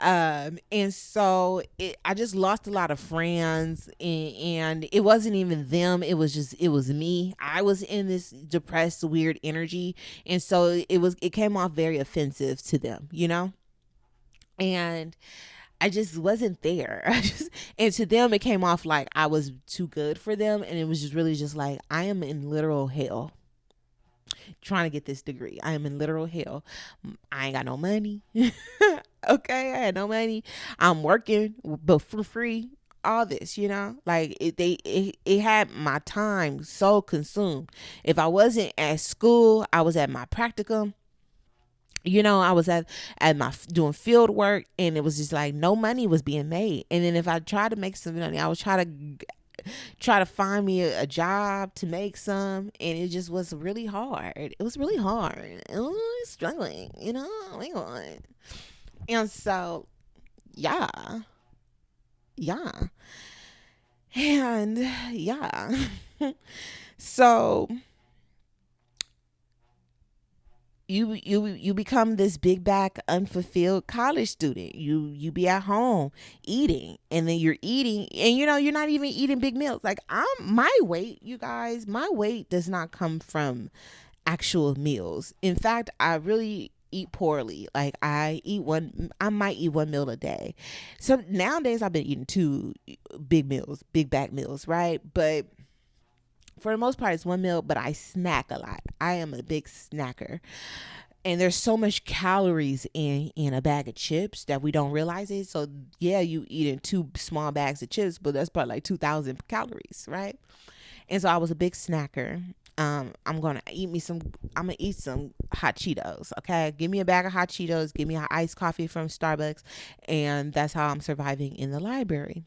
Speaker 1: And so I just lost a lot of friends, and it wasn't even them. It was me. I was in this depressed, weird energy. And so it came off very offensive to them, and I just wasn't there. And to them, it came off like I was too good for them. And it was just really just like, I am in literal hell trying to get this degree. I am in literal hell. I ain't got no money. Okay. I had no money. I'm working, but for free. All this, like it had my time so consumed. If I wasn't at school, I was at my practicum. I was at my doing field work, and it was just like no money was being made. And then if I tried to make some money, I was try to find me a job to make some, and it just was really hard. It was really hard. I was really struggling, oh my God. And so yeah, yeah, and yeah. So you become this big back unfulfilled college student. You be at home eating, and then you're eating, and you're not even eating big meals. Like, my weight, you guys, my weight does not come from actual meals. In fact, I really eat poorly. Like, I might eat one meal a day. So nowadays I've been eating two big back meals, right? But for the most part, it's one meal, but I snack a lot. I am a big snacker. And there's so much calories in a bag of chips that we don't realize it. So yeah, you eating two small bags of chips, but that's probably like 2,000 calories, right? And so I was a big snacker. I'm gonna eat some hot Cheetos. Okay, give me a bag of hot Cheetos. Give me an iced coffee from Starbucks, and that's how I'm surviving in the library.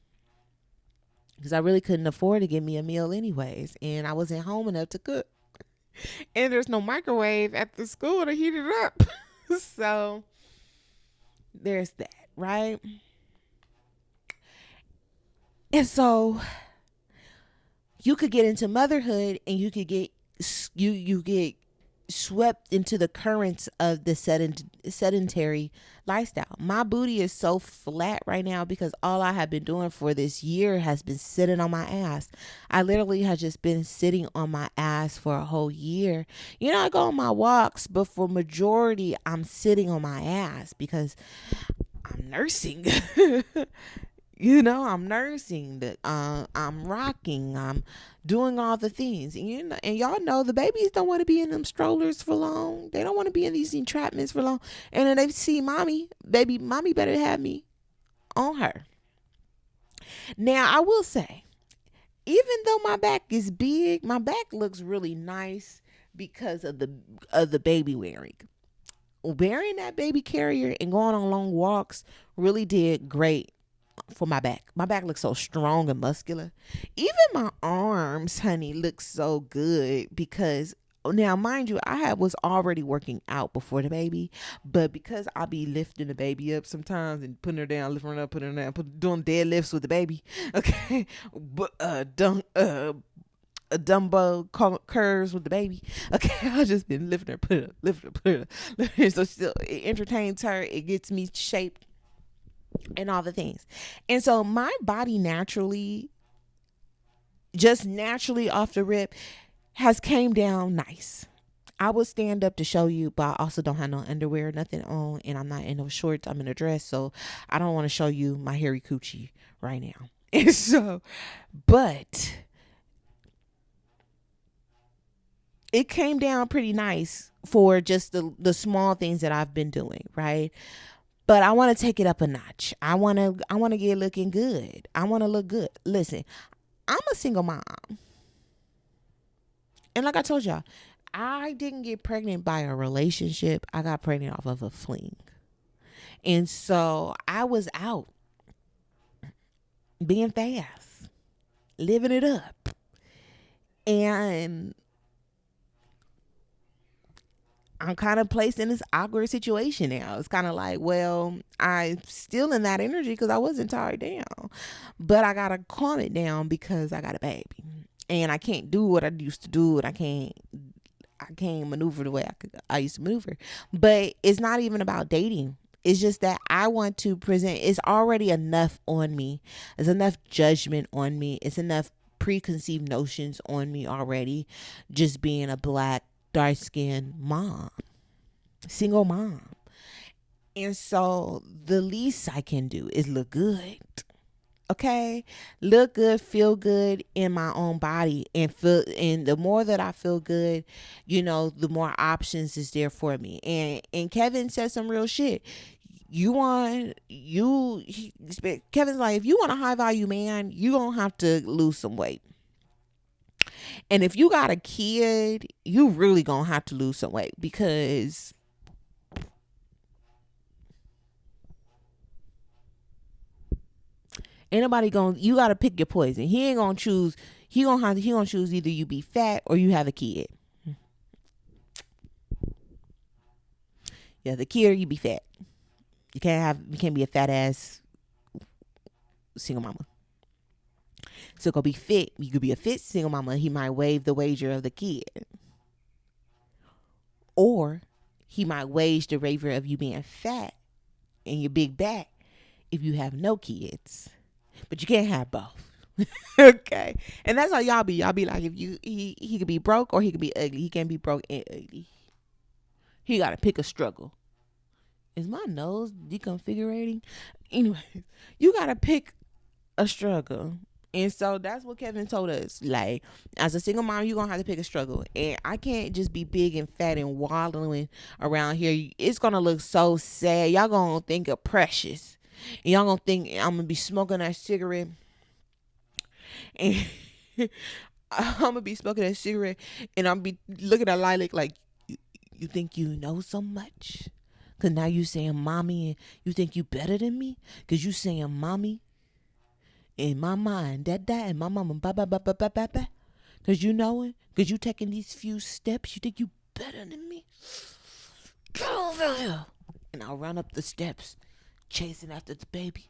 Speaker 1: Because I really couldn't afford to get me a meal anyways, and I wasn't home enough to cook. And there's no microwave at the school to heat it up. So there's that, right? And so you could get into motherhood, and you could get you get swept into the currents of the sedentary lifestyle. My booty is so flat right now because all I have been doing for this year has been sitting on my ass. I literally have just been sitting on my ass for a whole year. I go on my walks, but for majority, I'm sitting on my ass because I'm nursing. I'm nursing, I'm rocking, I'm doing all the things. And y'all know the babies don't want to be in them strollers for long. They don't want to be in these entrapments for long. And then they see mommy better have me on her. Now, I will say, even though my back is big, my back looks really nice because of the baby wearing. Wearing that baby carrier and going on long walks really did great for my back. My back looks so strong and muscular. Even my arms, honey, look so good because now, mind you, I was already working out before the baby, but because I be lifting the baby up sometimes and putting her down, lifting her up, putting her down, doing deadlifts with the baby, okay, but a dumbbell curves with the baby. Okay, I just been lifting her, put her. So still, it entertains her. It gets me shaped and all the things. And so my body naturally off the rip has came down nice. I would stand up to show you, but I also don't have no underwear, nothing on, and I'm not in no shorts. I'm in a dress, so I don't want to show you my hairy coochie right now. And so, but it came down pretty nice for just the small things that I've been doing, right? But I want to take it up a notch. I want to get looking good. I want to look good. Listen, I'm a single mom. And like I told y'all, I didn't get pregnant by a relationship. I got pregnant off of a fling. And so I was out being fast, living it up. And I'm kind of placed in this awkward situation now. It's kind of like, well, I'm still in that energy because I wasn't tired down. But I got to calm it down because I got a baby. And I can't do what I used to do. And I can't maneuver the way I used to maneuver. But it's not even about dating. It's just that I want to present. It's already enough on me. It's enough judgment on me. It's enough preconceived notions on me already. Just being a black, dark skinned mom, single mom. And so the least I can do is look good. Okay, look good, feel good in my own body, and feel, and the more that I feel good, the more options is there for me. And Kevin said some real shit. Kevin's like, if you want a high value man, you gonna have to lose some weight. And if you got a kid, you really gonna have to lose some weight, because ain't nobody gonna. You gotta pick your poison. He ain't gonna choose. He gonna choose either you be fat or you have a kid. Yeah, the kid or you be fat. You can't be a fat ass single mama. So go be fit. You could be a fit single mama. He might waive the wager of the kid, or he might wage the waiver of you being fat and your big back if you have no kids. But you can't have both. Okay, and that's how y'all be. Y'all be like, if he could be broke or he could be ugly. He can't be broke and ugly. He gotta pick a struggle. Is my nose deconfigurating? Anyway, you gotta pick a struggle. And so that's what Kevin told us. Like, as a single mom, you're gonna have to pick a struggle. And I can't just be big and fat and waddling around here. It's gonna look so sad. Y'all gonna think of Precious. And y'all gonna think I'm gonna be smoking that cigarette. And I'm gonna be smoking that cigarette, and I'm be looking at Lilac like, you think you know so much? Cause now you saying mommy, and you think you better than me? Cause you saying mommy in my mind, that and my mama, ba ba ba ba ba ba ba. Cause you know it. Cause you taking these few steps. You think you better than me? Get over here. And I'll run up the steps, chasing after the baby.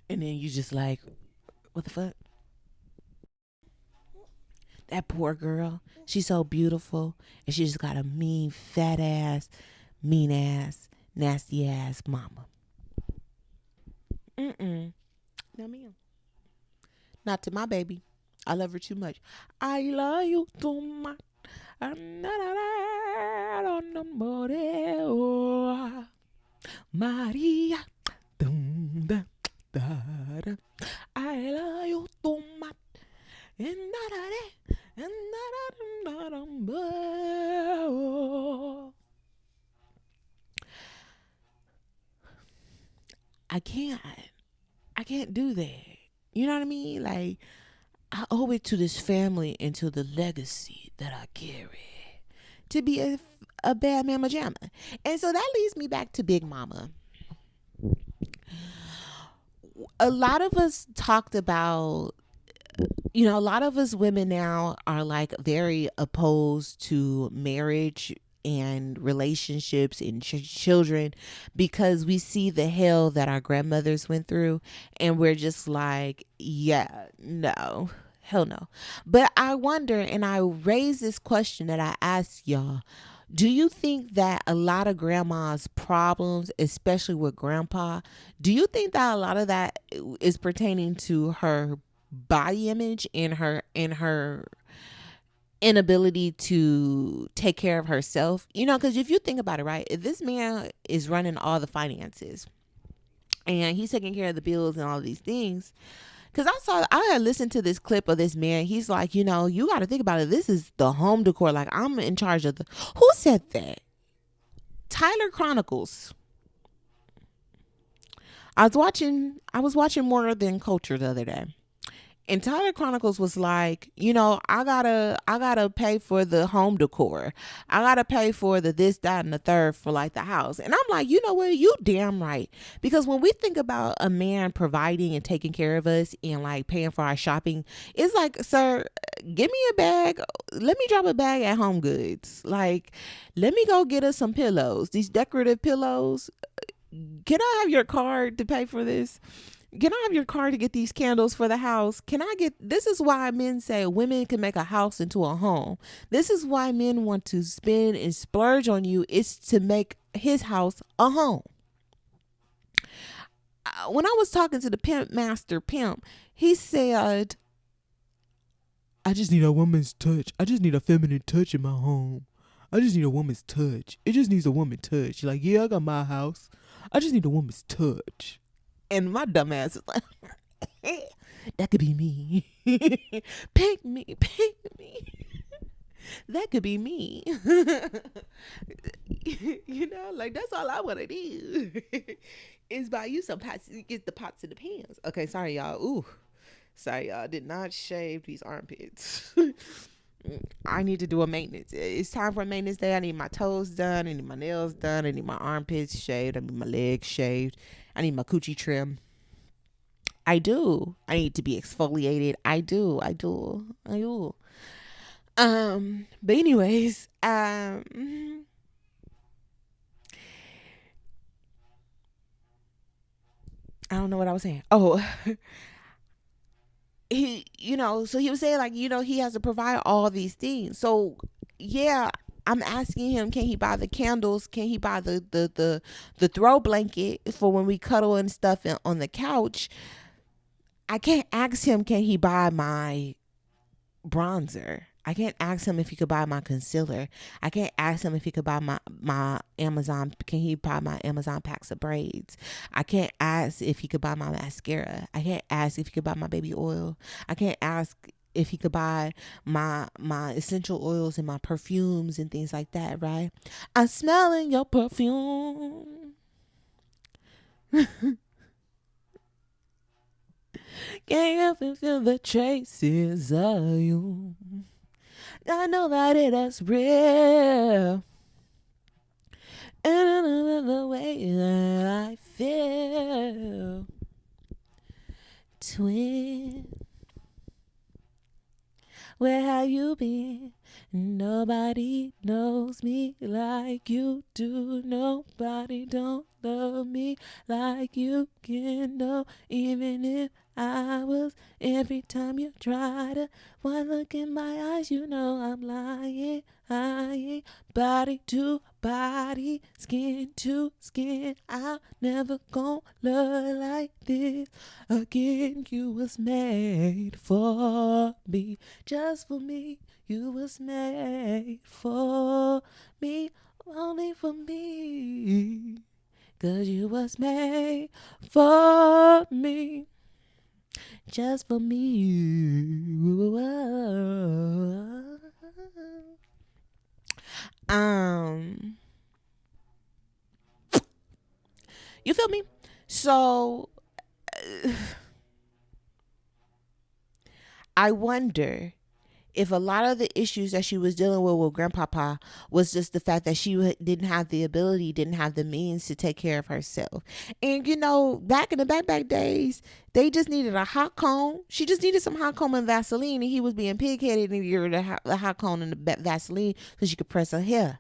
Speaker 1: And then you just like, what the fuck? That poor girl. She's so beautiful, and she just got a mean, fat ass, mean ass, nasty ass mama. No, ma'am. Not to my baby. I love her too much. I love you too much. Maria. I love you too much. I can't do that. You know what I mean? Like, I owe it to this family and to the legacy that I carry to be a bad mama jamma. And so that leads me back to Big Mama. A lot of us talked about, a lot of us women now are like very opposed to marriage and relationships and children, because we see the hell that our grandmothers went through, and we're just like, yeah, no, hell no. But I wonder, and I raise this question that I ask y'all: do you think that a lot of grandma's problems, especially with grandpa, do you think that a lot of that is pertaining to her body image and her inability to take care of herself? Because if you think about it, right, if this man is running all the finances and he's taking care of the bills and all of these things, because I had listened to this clip of this man. He's like, you got to think about it. This is the home decor. Like, I'm in charge of who said that? Tyler Chronicles. I was watching More Than Culture the other day. And Tyler Chronicles was like, I gotta pay for the home decor. I gotta pay for the this, that, and the third for like the house. And I'm like, you know what? You damn right. Because when we think about a man providing and taking care of us and like paying for our shopping, it's like, sir, give me a bag. Let me drop a bag at Home Goods. Like, let me go get us some pillows. These decorative pillows. Can I have your card to pay for this? Can I have your card to get these candles for the house? Can I get, this is why men say women can make a house into a home. This is why men want to spend and splurge on you, is to make his house a home. When I was talking to the pimp master pimp, he said, I just need a woman's touch. I just need a feminine touch in my home. I just need a woman's touch. It just needs a woman's touch. You're like, yeah, I got my house. I just need a woman's touch. And my dumb ass is like, that could be me. Pick me. That could be me. You know, like, that's all I want to do is buy you some pots, get the pots and the pans. Okay, sorry, y'all. Ooh, sorry, y'all. Did not shave these armpits. I need to do a maintenance. It's time for a maintenance day. I need my toes done. I need my nails done. I need my armpits shaved. I need my legs shaved. I need my coochie trim. I do. I need to be exfoliated. I do. But anyways, I don't know what I was saying. Oh, so he was saying, like, he has to provide all these things. So yeah, I'm asking him, can he buy the candles? Can he buy the throw blanket for when we cuddle and stuff on the couch? I can't ask him, can he buy my bronzer? I can't ask him if he could buy my concealer. I can't ask him if he could buy my Amazon. Can he buy my Amazon packs of braids? I can't ask if he could buy my mascara. I can't ask if he could buy my baby oil. I can't ask if he could buy my essential oils and my perfumes and things like that, right? I'm smelling your perfume. Can't help but feel the traces of you. I know that it is real. And the way that I feel. Twin, where have you been? Nobody knows me like you do. Nobody don't love me like you can know. Even if I was, every time you try to one look in my eyes, you know I'm lying. Body to body, skin to skin. I'll never gon' love like this again. You was made for me, just for me. You was made for me, only for me. 'Cause you was made for me, just for me. You feel me? So I wonder if a lot of the issues that she was dealing with grandpapa was just the fact that she didn't have the ability, didn't have the means to take care of herself. And back in the back days, they just needed a hot comb. She just needed some hot comb and Vaseline, and he was being pig-headed and gave her the hot comb and the Vaseline so she could press her hair.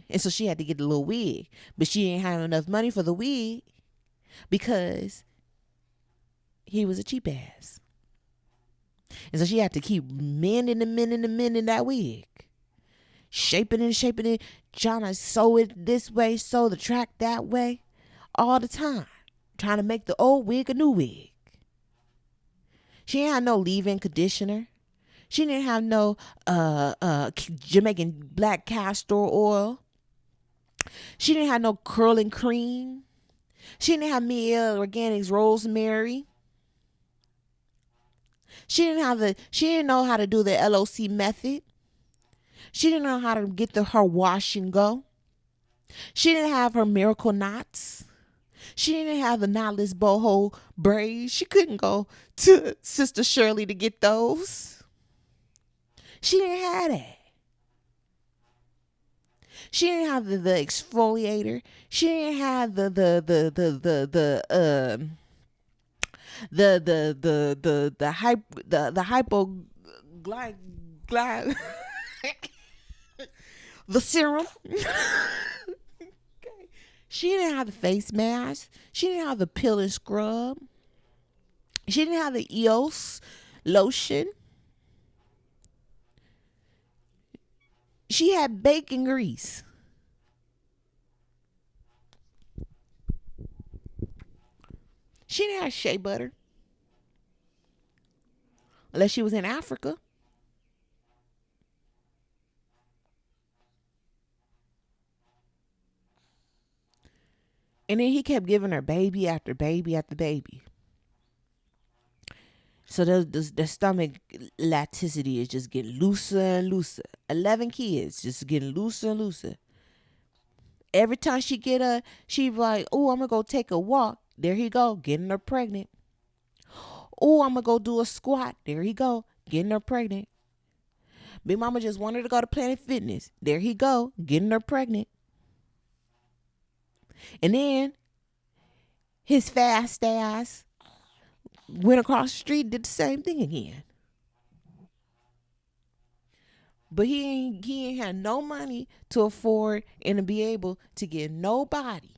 Speaker 1: And so she had to get a little wig, but she didn't have enough money for the wig because he was a cheap ass. And so she had to keep mending that wig. Shaping it, trying to sew it this way, sew the track that way, all the time. Trying to make the old wig a new wig. She ain't had no leave-in conditioner. She didn't have no Jamaican black castor oil. She didn't have no curling cream. She didn't have Miele Organics rosemary. She didn't know how to do the LOC method. She didn't know how to get her wash and go. She didn't have her miracle knots. She didn't have the knotless boho braids. She couldn't go to Sister Shirley to get those. She didn't have that. She didn't have the exfoliator. She didn't have the hypo the serum. Okay. She didn't have the face mask. She didn't have the peel and scrub. She didn't have the EOS lotion. She had bacon grease. She didn't have shea butter. Unless she was in Africa. And then he kept giving her baby after baby after baby. So the stomach elasticity is just getting looser and looser. 11 kids just getting looser and looser. Every time she like, oh, I'm going to go take a walk. There he go, getting her pregnant. Oh, I'm going to go do a squat. There he go, getting her pregnant. Big mama just wanted to go to Planet Fitness. There he go, getting her pregnant. And then his fast ass went across the street, did the same thing again. But he ain't had no money to afford and to be able to get nobody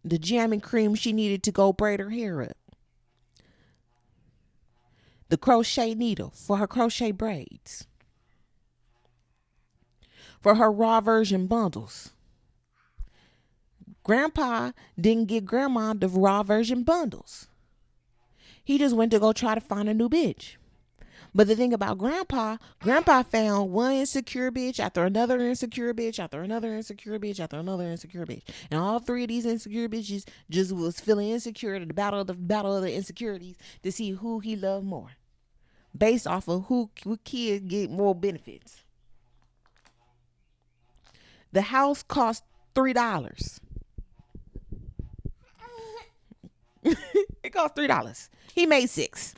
Speaker 1: the jam and cream she needed to go braid her hair up. The crochet needle for her crochet braids. For her raw version bundles. Grandpa didn't get grandma the raw version bundles. He just went to go try to find a new bitch. But the thing about grandpa found one insecure bitch after another insecure bitch after another insecure bitch after another insecure bitch. And all three of these insecure bitches just was feeling insecure at the battle of the insecurities to see who he loved more. Based off of who kids get more benefits. The house cost $3. It cost $3. He made $6.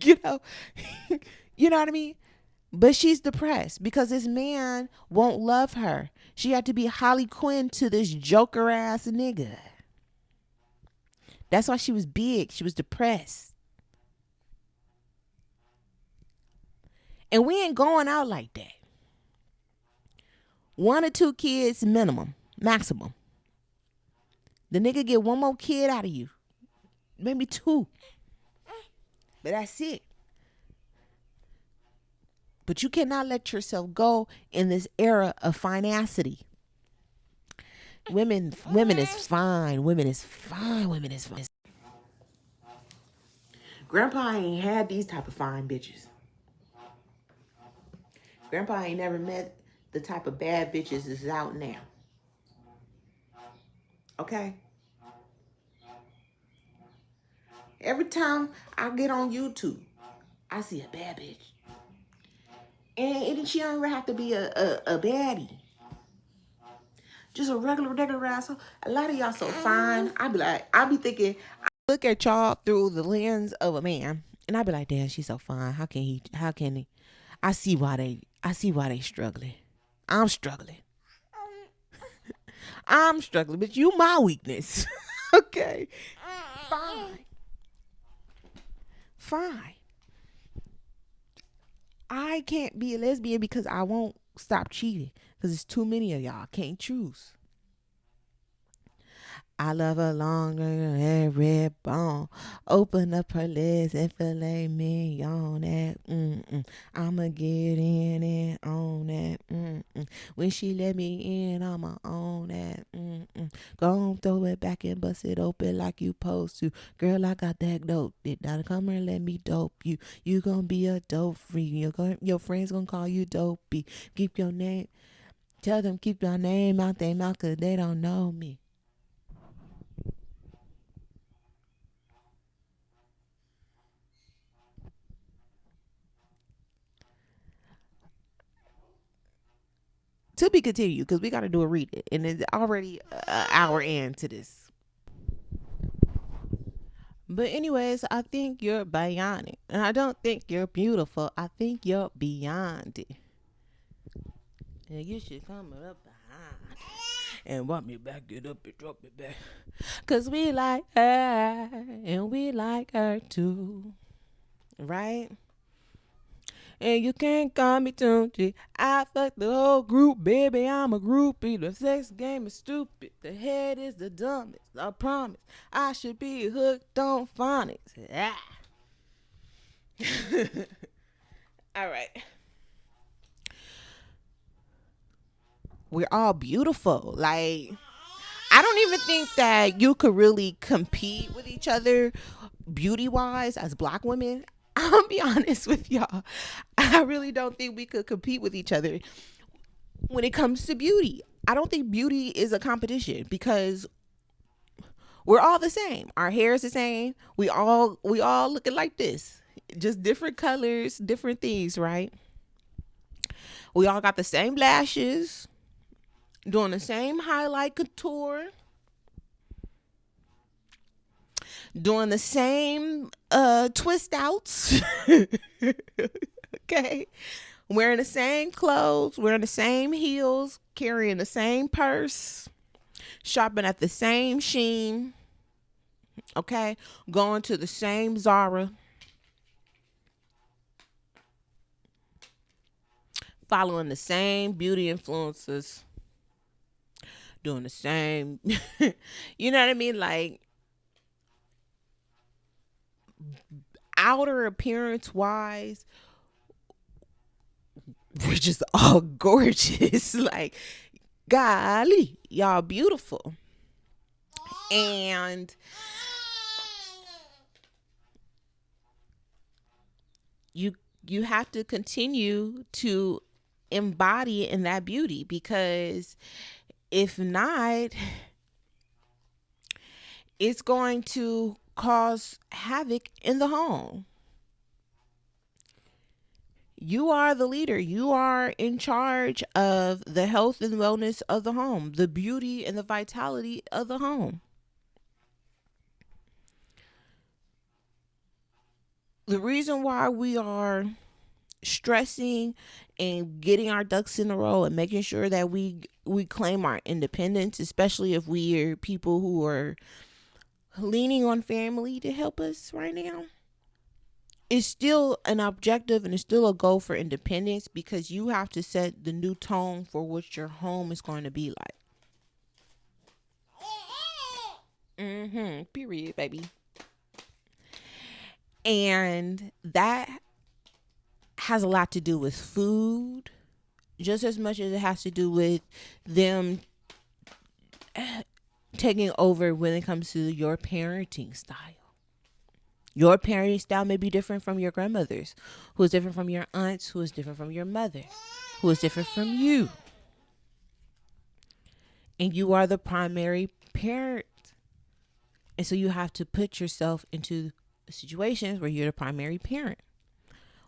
Speaker 1: You know, you know what I mean? But she's depressed because this man won't love her. She had to be Harley Quinn to this joker ass nigga. That's why she was big. She was depressed. And we ain't going out like that. 1 or 2 kids minimum, maximum. The nigga get 1 more kid out of you. Maybe 2. But that's it. But you cannot let yourself go in this era of finacity. Women is fine. Women is fine. Women is fine. Grandpa ain't had these type of fine bitches. Grandpa ain't never met the type of bad bitches that's out now. Okay? Every time I get on YouTube, I see a bad bitch. And she don't even have to be a baddie. Just a regular asshole. A lot of y'all so fine. I be thinking, I look at y'all through the lens of a man. And I be like, damn, she's so fine. How can he? I see why they struggling. I'm struggling. I'm struggling, but you my weakness. Okay. Fine. I can't be a lesbian because I won't stop cheating. Because it's too many of y'all. I can't choose. I love her longer and red bone. Open up her legs and filet me on that. I'ma get in and on that. When she let me in, I'ma own that. Go throw it back and bust it open like you supposed to. Girl, I got that dope. Now come here and let me dope you. You gonna be a dope freak. Your friends gonna call you dopey. Keep your name. Tell them keep your name out their mouth cause they don't know me. To be continued because we got to do a read it, and it's already an hour into this. But anyways, I think you're bionic, and I don't think you're beautiful. I think you're beyond it. And you should come up behind and want me back, get up and drop it back. Cause we like her, and we like her too, right? And you can't call me Tunchi. I fuck the whole group, baby. I'm a groupie. The sex game is stupid. The head is the dumbest. I promise. I should be hooked on phonics. Ah. All right. We're all beautiful. Like, I don't even think that you could really compete with each other beauty wise as black women. I'll be honest with y'all. I really don't think we could compete with each other when it comes to beauty. I don't think beauty is a competition because we're all the same. Our hair is the same. We all looking like this. Just different colors, different things, right? We all got the same lashes, doing the same highlight contour, doing the same twist outs. Okay. Wearing the same clothes, wearing the same heels, carrying the same purse, shopping at the same Shein, okay? Going to the same Zara, following the same beauty influencers, doing the same, you know what I mean? Like, outer appearance wise, we're just all gorgeous. Like, golly, y'all beautiful. And you have to continue to embody in that beauty, because if not, it's going to cause havoc in the home. You are the leader. You are in charge of the health and wellness of the home, the beauty and the vitality of the home. The reason why we are stressing and getting our ducks in a row and making sure that we claim our independence, especially if we are people who are leaning on family to help us right now, it's still an objective and it's still a goal for independence, because you have to set the new tone for what your home is going to be like. Period, baby. And that has a lot to do with food, just as much as it has to do with them taking over when it comes to your parenting style. Your parenting style may be different from your grandmother's, who is different from your aunts, who is different from your mother, who is different from you. And you are the primary parent. And so you have to put yourself into situations where you're the primary parent.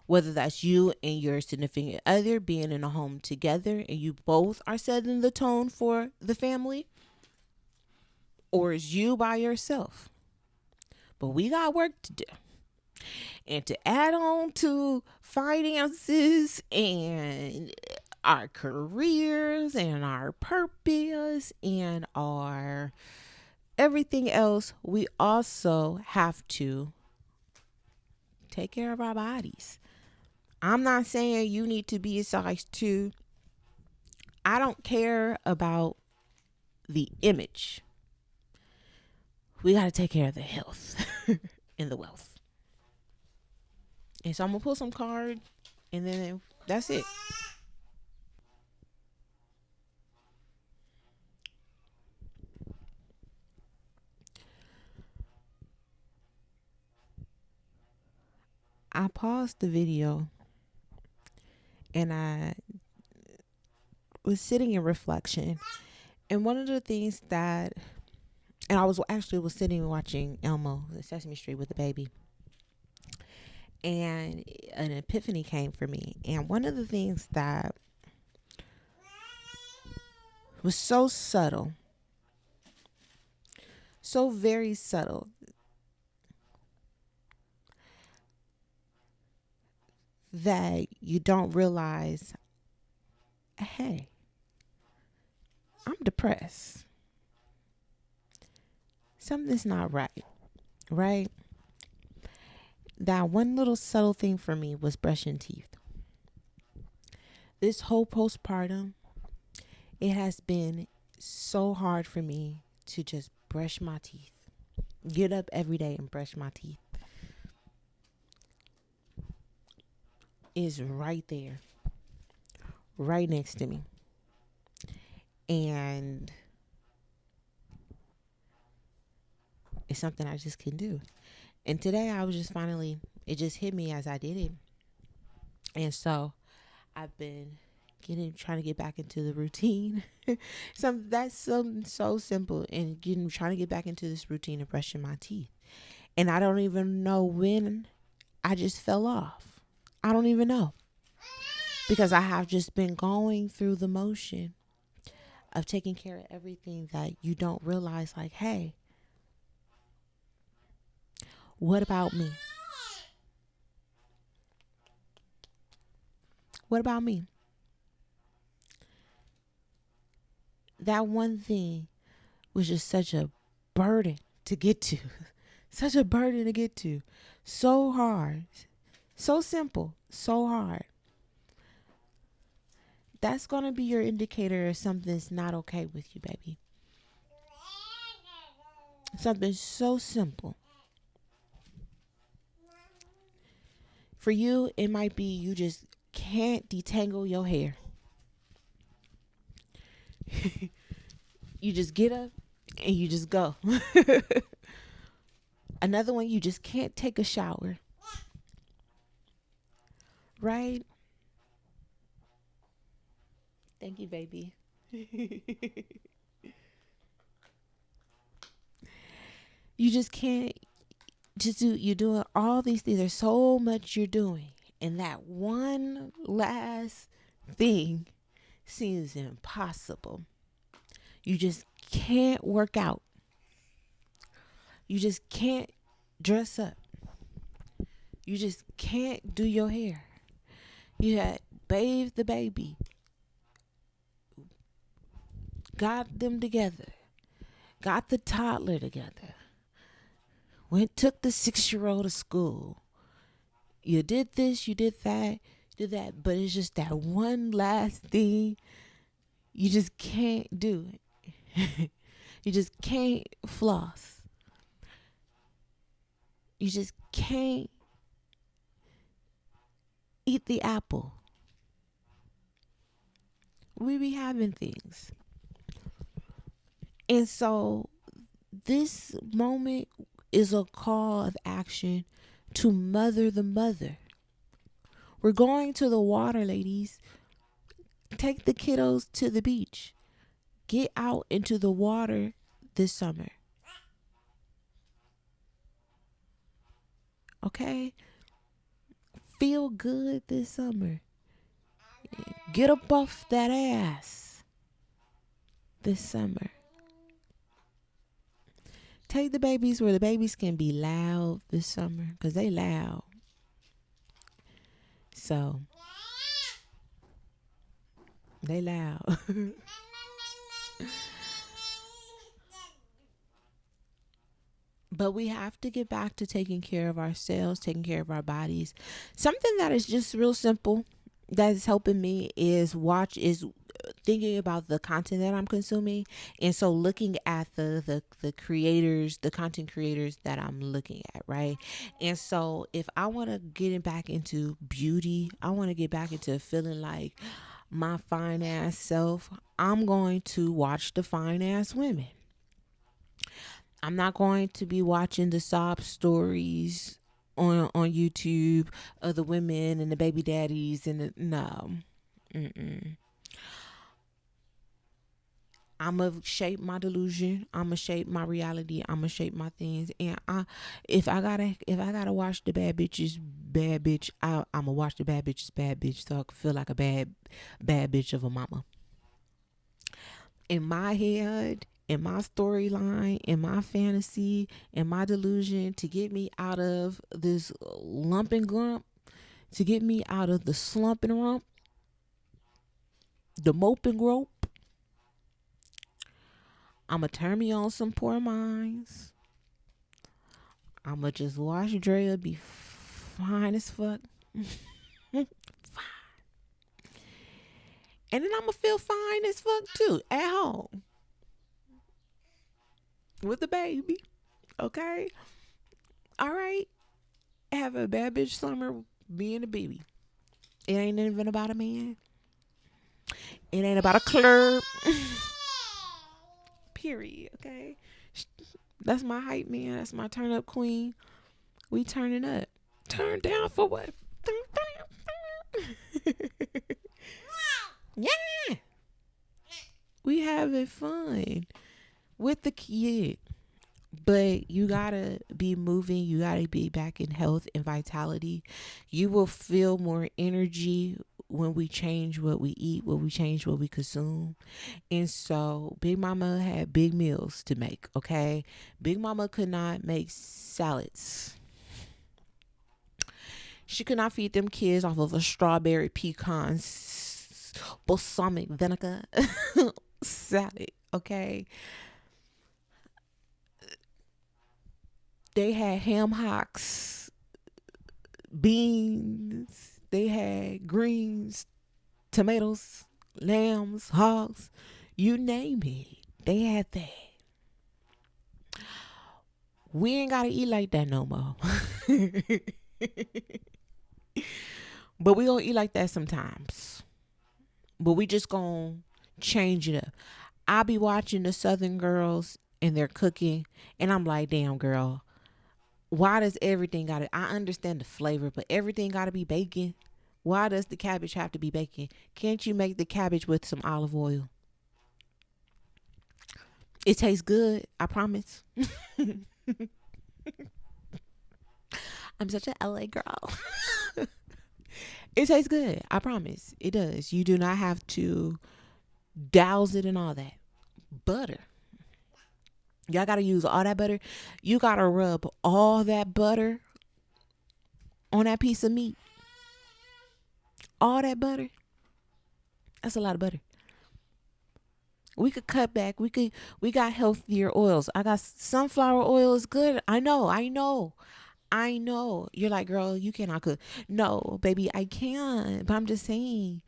Speaker 1: Whether that's you and your significant other being in a home together and you both are setting the tone for the family, or is you by yourself. But we got work to do. And to add on to finances and our careers and our purpose and our everything else, we also have to take care of our bodies. I'm not saying you need to be a size 2. I don't care about the image. We got to take care of the health and the wealth. And so I'm going to pull some cards and then that's it. I paused the video and I was sitting in reflection. And one of the things that, and I was sitting watching Elmo, the Sesame Street with the baby. And an epiphany came for me. And one of the things that was so subtle, so very subtle, that you don't realize, hey, I'm depressed. Something's not right, right? That one little subtle thing for me was brushing teeth. This whole postpartum, it has been so hard for me to just brush my teeth. Get up every day and brush my teeth. It's right there, right next to me. And it's something I just can do. And today I was just finally, it just hit me as I did it. And so I've been trying to get back into the routine. That's something so simple, and trying to get back into this routine of brushing my teeth. And I don't even know when I just fell off. I don't even know, because I have just been going through the motion of taking care of everything that you don't realize, like, hey, what about me? What about me? That one thing was just such a burden to get to. Such a burden to get to. So hard. So simple. So hard. That's going to be your indicator if something's not okay with you, baby. Something so simple. For you, it might be you just can't detangle your hair. You just get up and you just go. Another one, you just can't take a shower. Right? Thank you, baby. You just can't just do, you're doing all these things. There's so much you're doing. And that one last thing seems impossible. You just can't work out. You just can't dress up. You just can't do your hair. You had bathed the baby, got them together, got the toddler together, took the 6-year-old to school. You did this, you did that, you did that, but it's just that one last thing you just can't do it. You just can't floss. You just can't eat the apple. We be having things. And so this moment is a call of action to mother the mother. We're going to the water, ladies. Take the kiddos to the beach. Get out into the water this summer. Okay? Feel good this summer. Get up off that ass this summer. Take the babies where the babies can be loud this summer, because they loud. So, they loud. But we have to get back to taking care of ourselves, taking care of our bodies. Something that is just real simple that is helping me is thinking about the content that I'm consuming, and so looking at the creators, the content creators that I'm looking at, right? And so if I want to get back into beauty, I want to get back into feeling like my fine ass self, I'm going to watch the fine ass women. I'm not going to be watching the sob stories on YouTube of the women and the baby daddies no. Mm-mm. I'm gonna shape my delusion. I'm gonna shape my reality. I'm gonna shape my things. And if I gotta watch the bad bitches, bad bitch, I'm gonna watch the bad bitches, bad bitch, so I can feel like a bad bitch of a mama. In my head, in my storyline, in my fantasy, in my delusion, to get me out of this lump and grump, to get me out of the slump and rump, the mope and grope, I'ma turn me on some Poor Minds. I'ma just watch Drea be fine as fuck. Fine. And then I'm going to feel fine as fuck too at home with the baby. Okay? All right? Have a bad bitch summer being a baby. It ain't even about a man. It ain't about a club. Period. Okay? That's my hype man. That's my turn up queen. We turning up. Turn down for what? Yeah. We having fun with the kid. But you gotta be moving. You gotta be back in health and vitality. You will feel more energy when we change what we eat, when we change what we consume. And so Big Mama had big meals to make, okay? Big Mama could not make salads. She could not feed them kids off of a strawberry pecan balsamic vinegar salad, okay? They had ham hocks, beans, they had greens, tomatoes, lambs, hogs, you name it. They had that. We ain't gotta eat like that no more. But we gonna eat like that sometimes. But we just gonna change it up. I'll be watching the Southern girls and they're cooking, and I'm like, damn girl, why does everything gotta, I understand the flavor, but everything gotta be bacon? Why does the cabbage have to be bacon? Can't you make the cabbage with some olive oil? It tastes good, I promise. I'm such a LA girl. It tastes good, I promise. It does. You do not have to douse it in all that. Butter. Y'all gotta use all that butter. You gotta rub all that butter on that piece of meat. All that butter. That's a lot of butter. We could cut back. We got healthier oils. I got sunflower oil is good. I know. You're like, girl, you cannot cook. No, baby, I can. But I'm just saying,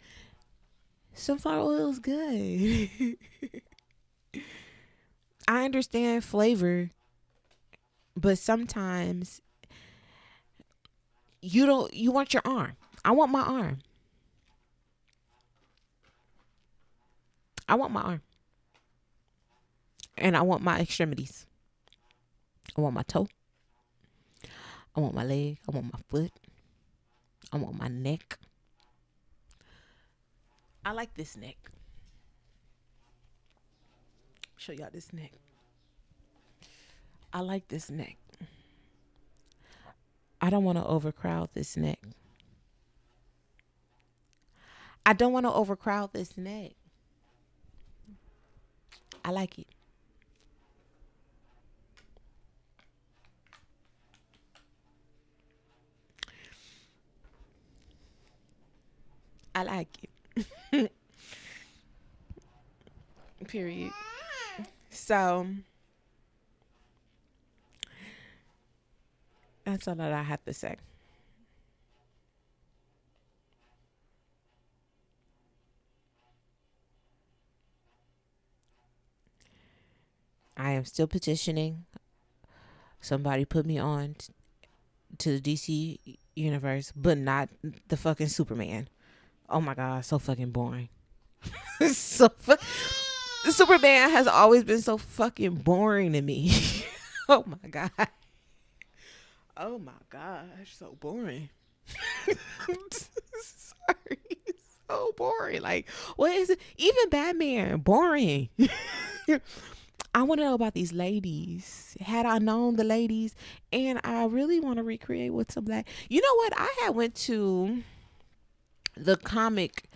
Speaker 1: sunflower oil is good. I understand flavor, but sometimes you want your arm. I want my arm. I want my arm. And I want my extremities. I want my toe. I want my leg. I want my foot. I want my neck. I like this neck. Show y'all this neck. I like this neck. I don't want to overcrowd this neck. I don't want to overcrowd this neck. I like it. I like it. Period. So that's all that I have to say. I am still petitioning. Somebody put me on to the DC universe, but not the fucking Superman. Oh my god, so fucking boring. So fuck. Superman has always been so fucking boring to me. Oh my god. Oh my gosh, so boring. Sorry, so boring. Like, what is it? Even Batman, boring. I want to know about these ladies. Had I known the ladies, and I really want to recreate with some black. You know what? I had went to the comic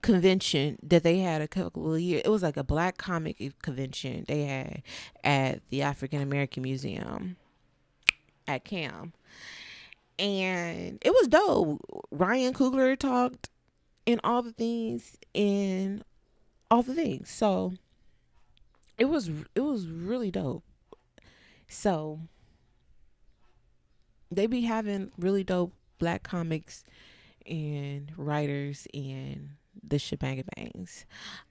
Speaker 1: convention that they had a couple of years. It was like a black comic convention they had at the African American Museum at CAM, and it was dope. Ryan Coogler talked and all the things and all the things. So it was really dope. So they be having really dope black comics and writers and the shebang bangs.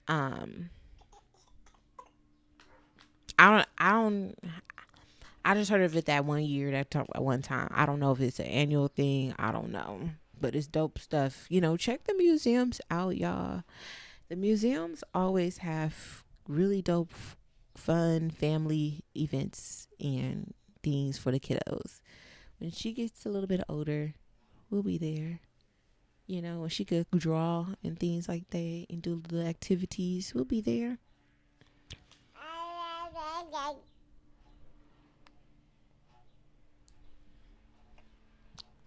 Speaker 1: Um, I don't. I just heard of it that 1 year, that one time. I don't know if it's an annual thing. I don't know, but it's dope stuff. Check the museums out, y'all. The museums always have really dope, fun family events and things for the kiddos. When she gets a little bit older, we'll be there. When she could draw and things like that and do the activities, we'll be there.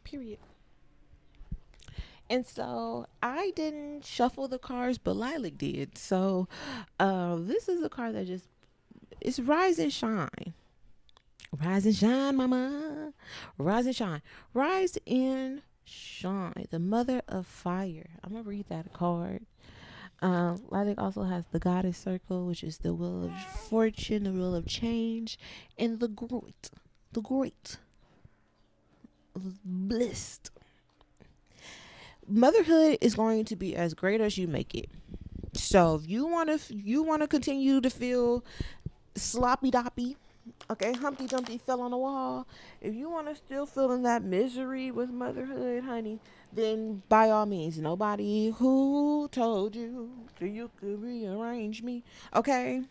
Speaker 1: Period. And so I didn't shuffle the cards, but Lilac did. So this is a card that just, it's rise and shine. Rise and shine, mama. Rise and shine. Rise and shine. The mother of fire. I'm going to read that card. Lilac also has the goddess circle, which is the wheel of fortune, the wheel of change, and the great blessed. Motherhood is going to be as great as you make it. So if you want to continue to feel sloppy doppy, okay, Humpty Dumpty fell on the wall. If you want to still feel in that misery with motherhood, honey, then by all means, nobody who told you that you could rearrange me, okay?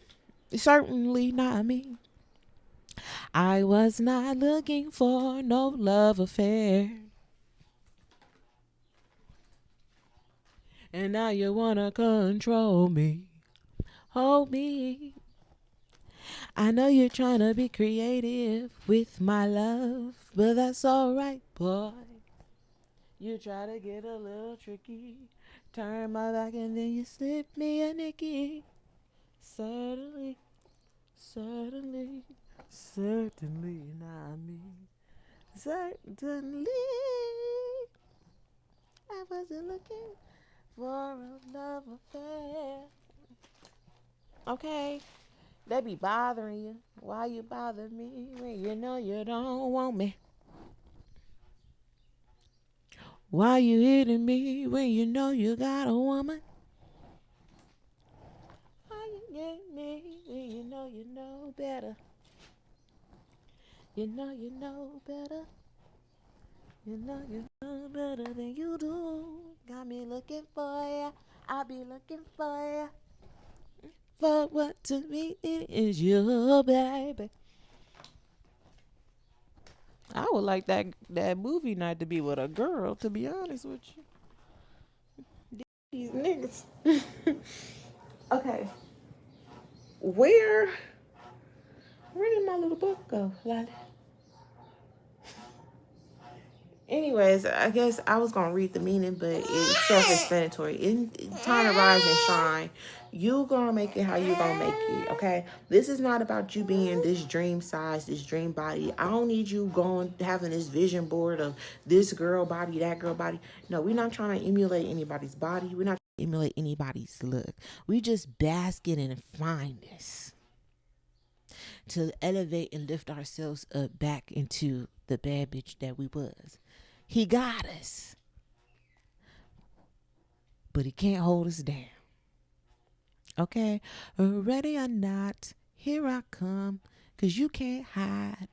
Speaker 1: Certainly not me. I was not looking for no love affair. And now you wanna control me. Hold me. I know you're trying to be creative with my love, but that's alright, boy. You try to get a little tricky. Turn my back and then you slip me a Nicky. Certainly, certainly, certainly not me. Certainly, I wasn't looking for a love affair. Okay, they be bothering you. Why you bother me when you know you don't want me? Why you hitting me when you know you got a woman? Why you get me when you know better? You know better. You know better than you do. Got me looking for ya. I'll be looking for ya. For what to me it is you, baby. I would like that movie night to be with a girl, to be honest with you. These niggas. Okay. Where did my little book go, Lolly? Anyways, I guess I was gonna read the meaning, but it's self-explanatory. In time to rise and shine, you gonna make it how you gonna make it. Okay, this is not about you being this dream size, this dream body. I don't need you going having this vision board of this girl body, that girl body. No, we're not trying to emulate anybody's body. We're not trying to emulate anybody's look. We just bask in fineness to elevate and lift ourselves up back into the bad bitch that we was. He got us, but he can't hold us down. Okay, ready or not, here I come, 'cause you can't hide.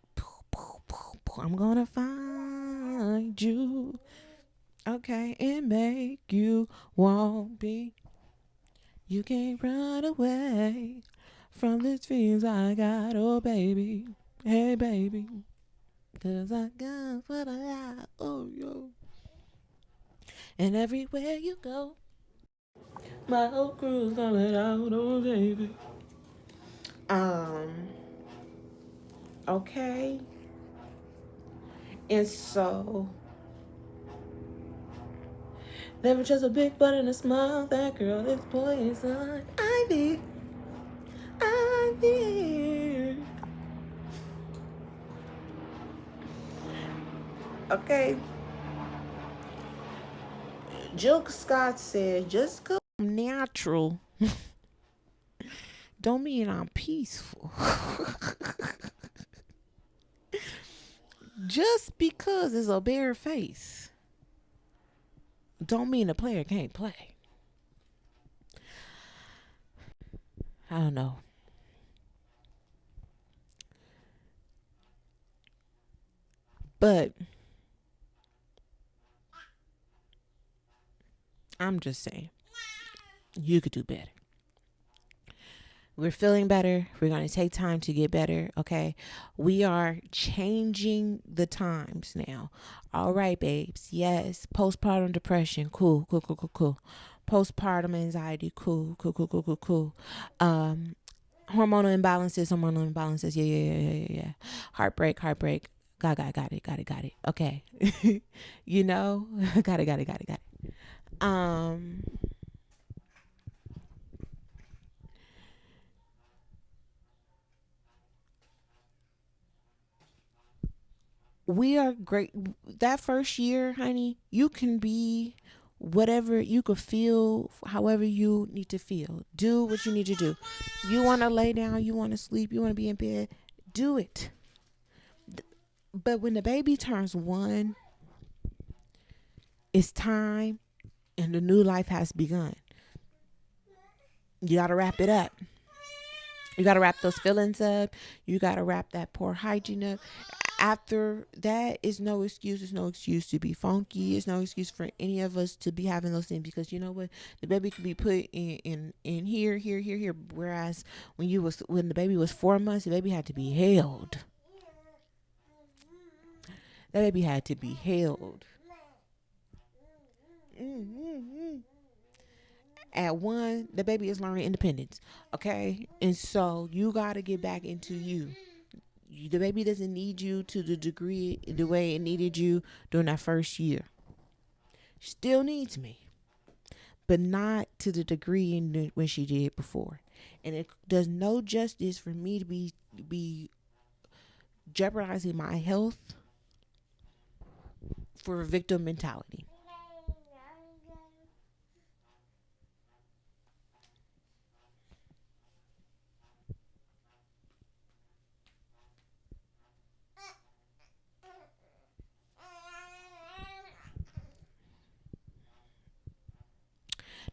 Speaker 1: I'm gonna find you, okay, and make you want me. You can't run away from these feelings I got, oh baby, hey baby. 'Cause I got what I got, oh yo. And everywhere you go, my whole crew's coming out, oh baby. Um, okay. And so, never trust a big butt and a smile. That girl, this boy is on Ivy. Ivy. Okay. Jill Scott said, just 'cause I'm natural don't mean I'm peaceful. Just because it's a bare face don't mean the player can't play. I don't know. But I'm just saying, you could do better. We're feeling better. We're going to take time to get better. Okay. We are changing the times now. All right, babes. Yes. Postpartum depression. Cool, cool, cool, cool, cool. Postpartum anxiety. Cool, cool, cool, cool, cool, cool. Hormonal imbalances. Yeah, yeah, yeah, yeah, yeah. Heartbreak. Got it. Okay. You know, got it. Um, we are great. That first year, honey, you can be whatever you could feel, however you need to feel. Do what you need to do. You want to lay down, you want to sleep, you want to be in bed, do it. But when the baby turns 1, it's time and the new life has begun. You got to wrap it up. You got to wrap those feelings up. You got to wrap that poor hygiene up. After that, is no excuse. It's no excuse to be funky. It's no excuse for any of us to be having those things, because you know what, the baby could be put in here. Whereas when the baby was 4 months, the baby had to be held. That baby had to be held. Mm-hmm. At 1, the baby is learning independence. Okay, and so you got to get back into you. The baby doesn't need you to the degree, the way it needed you during that first year. Still needs me, but not to the degree when she did before. And it does no justice for me to be jeopardizing my health for a victim mentality.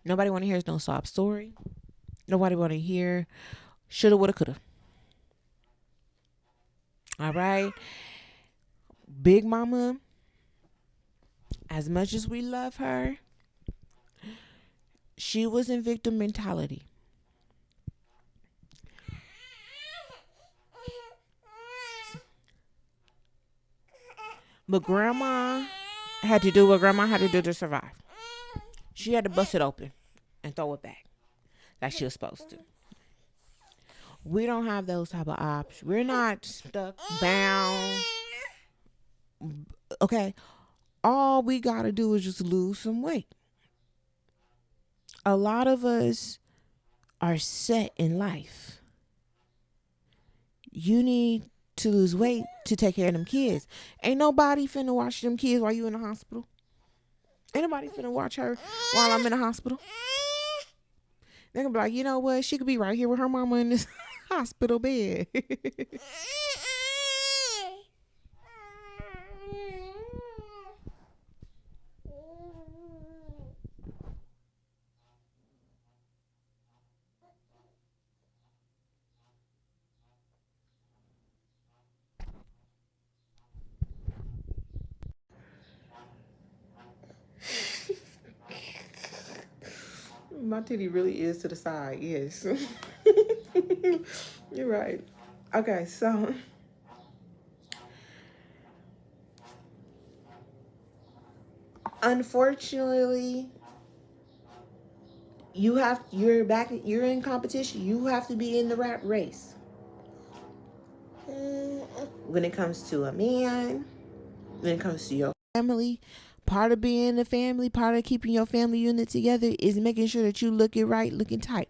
Speaker 1: Nobody want to hear no sob story. Nobody want to hear shoulda, woulda, coulda. All right. Big mama, as much as we love her, she was in victim mentality. But grandma had to do what grandma had to do to survive. She had to bust it open and throw it back like she was supposed to. We don't have those type of options. We're not stuck, bound. Okay. All we got to do is just lose some weight. A lot of us are set in life. You need to lose weight to take care of them kids. Ain't nobody finna watch them kids while you in the hospital. Ain't nobody finna watch her while I'm in the hospital. They're gonna be like, you know what? She could be right here with her mama in this hospital bed. My titty really is to the side, yes. You're right. Okay, so unfortunately, you're in competition. You have to be in the rat race. When it comes to a man, when it comes to your family, part of being a family, part of keeping your family unit together is making sure that you looking right, looking tight.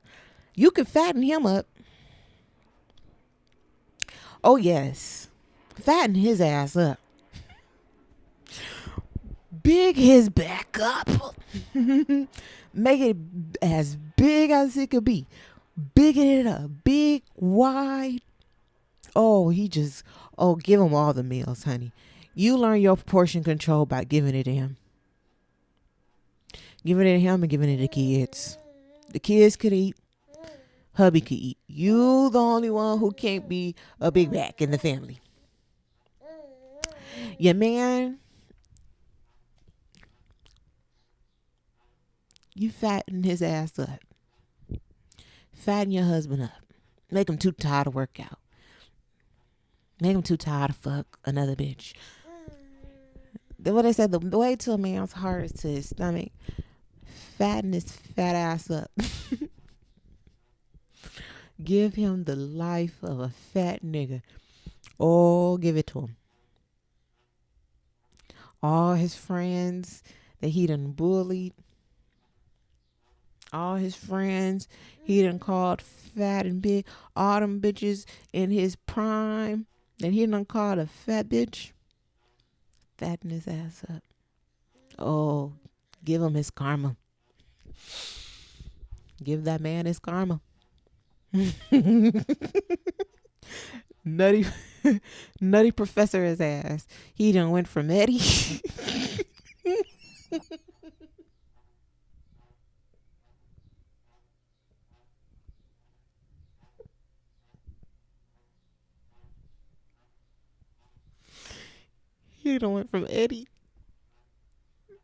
Speaker 1: You can fatten him up. Oh yes. Fatten his ass up. Big his back up. Make it as big as it could be. Bigging it up. Big, wide. Oh, give him all the meals, honey. You learn your portion control by giving it to him. Giving it to him and giving it to the kids. The kids could eat. hubby could eat. You the only one who can't be a big back in the family. Your man, you fatten his ass up. Fatten your husband up. Make him too tired to work out. Make him too tired to fuck another bitch. What they said, the way to a man's heart is to his stomach. Fatten his fat ass up. Give him the life of a fat nigga. Oh, give it to him. All his friends that he done bullied. All his friends he done called fat and big. All them bitches in his prime that he done called a fat bitch. Fatten his ass up. Oh, give him his karma. Give that man his karma. Nutty nutty professor his ass. He done went from Eddie. He done went from Eddie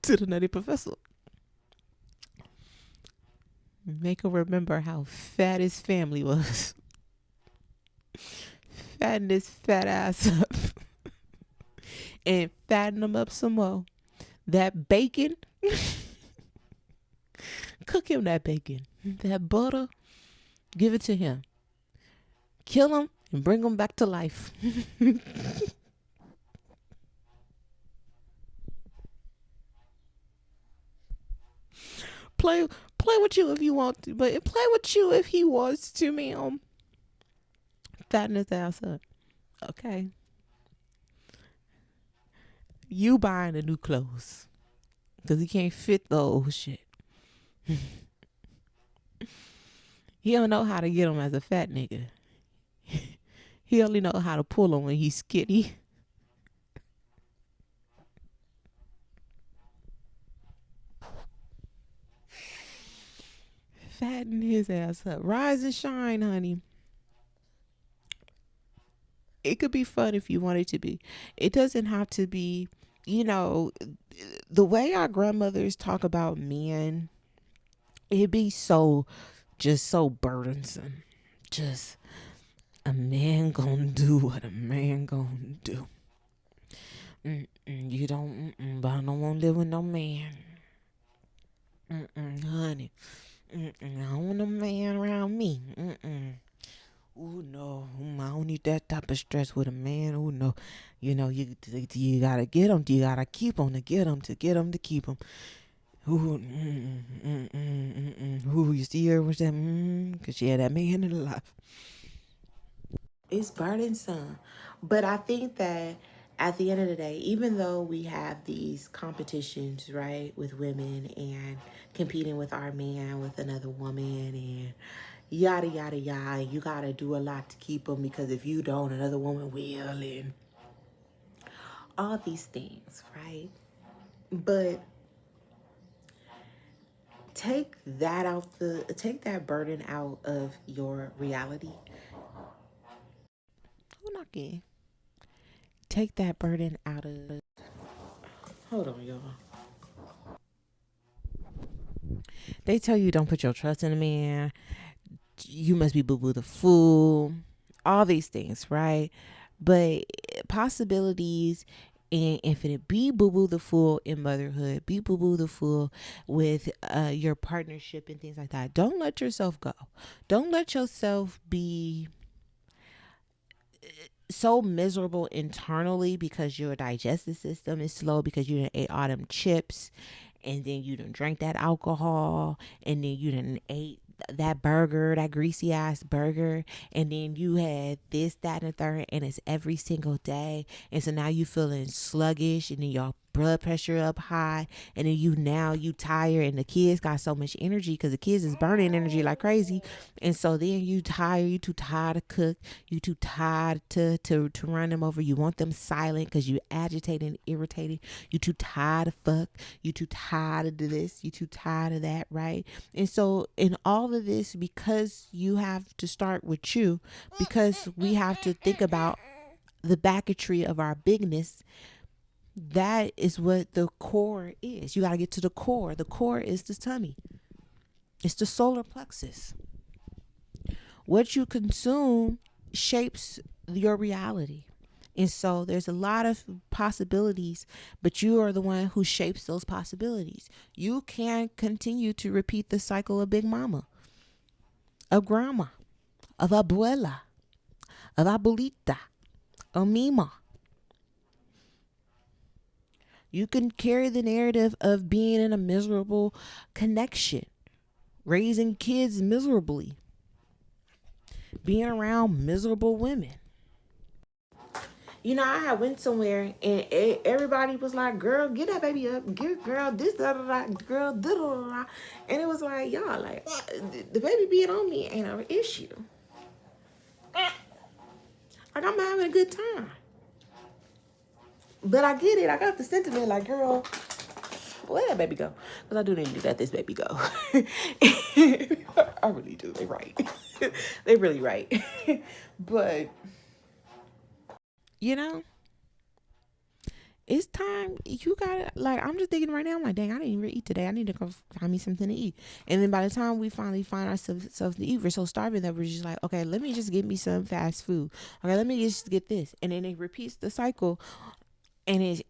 Speaker 1: to the nutty professor. Make her remember how fat his family was. Fatten his fat ass up. And fatten him up some more. That bacon. Cook him that bacon. That butter. Give it to him. Kill him and bring him back to life. Play with you if you want to, but play with you if he wants to, ma'am. Fatten his ass up. Okay. You buying the new clothes. Because he can't fit the old shit. He don't know how to get him as a fat nigga. He only know how to pull him when he's skinny. Fatten his ass up. Rise and shine, honey. It could be fun if you want it to be. It doesn't have to be, the way our grandmothers talk about men, it'd be just so burdensome. Just a man gonna do what a man gonna do. You don't, but I don't want to live with no man. Honey. I don't want no man around me. Oh no, I don't need that type of stress with a man. Oh no, you gotta get him. You gotta keep him to get him to keep him. Ooh, Ooh, you see her with that? Cause she had that man in her life. It's burdensome, but I think that at the end of the day, even though we have these competitions, right, with women and competing with our man with another woman and yada yada yada, you gotta do a lot to keep them because if you don't, another woman will, and all these things, right? But take that burden out of your reality. Who knocking? Take that burden out of. Hold on, y'all. They tell you don't put your trust in a man. You must be boo boo the fool. All these things, right? But possibilities and infinite. Be boo boo the fool in motherhood. Be boo boo the fool with your partnership and things like that. Don't let yourself go. Don't let yourself be so miserable internally because your digestive system is slow because you done ate all them chips and then you done drank that alcohol and then you done ate that burger, that greasy ass burger, and then you had this, that, and the third, and it's every single day, and so now you feeling sluggish, and then your blood pressure up high, and then you tired, and the kids got so much energy because the kids is burning energy like crazy, and so then you too tired to cook, you too tired to run them over, you want them silent because you agitated and irritated, you too tired of fuck, you too tired of this, you too tired of that, right? And so in all of this, because you have to start with you, because we have to think about the backetry of our bigness. That is what the core is. You got to get to the core. The core is the tummy, it's the solar plexus. What you consume shapes your reality. And so there's a lot of possibilities, but you are the one who shapes those possibilities. You can continue to repeat the cycle of Big Mama, of Grandma, of Abuela, of Abuelita, of Mima. You can carry the narrative of being in a miserable connection, raising kids miserably, being around miserable women. I had went somewhere and everybody was like, "Girl, get that baby up, girl, this da da da, girl da da da," and it was like, y'all, like the baby being on me ain't an issue. Like I'm having a good time, but I get it. I got the sentiment, like, girl, let that baby go, because I do need to let this baby go. I really do. They right. They really right. But you know, it's time. You gotta, like, I'm just thinking right now, I'm like, dang, I didn't even eat today. I need to go find me something to eat. And then by the time we finally find ourselves to eat, we're so starving that we're just like, okay, let me just get me some fast food. Okay, let me just get this. And then it repeats the cycle. And it's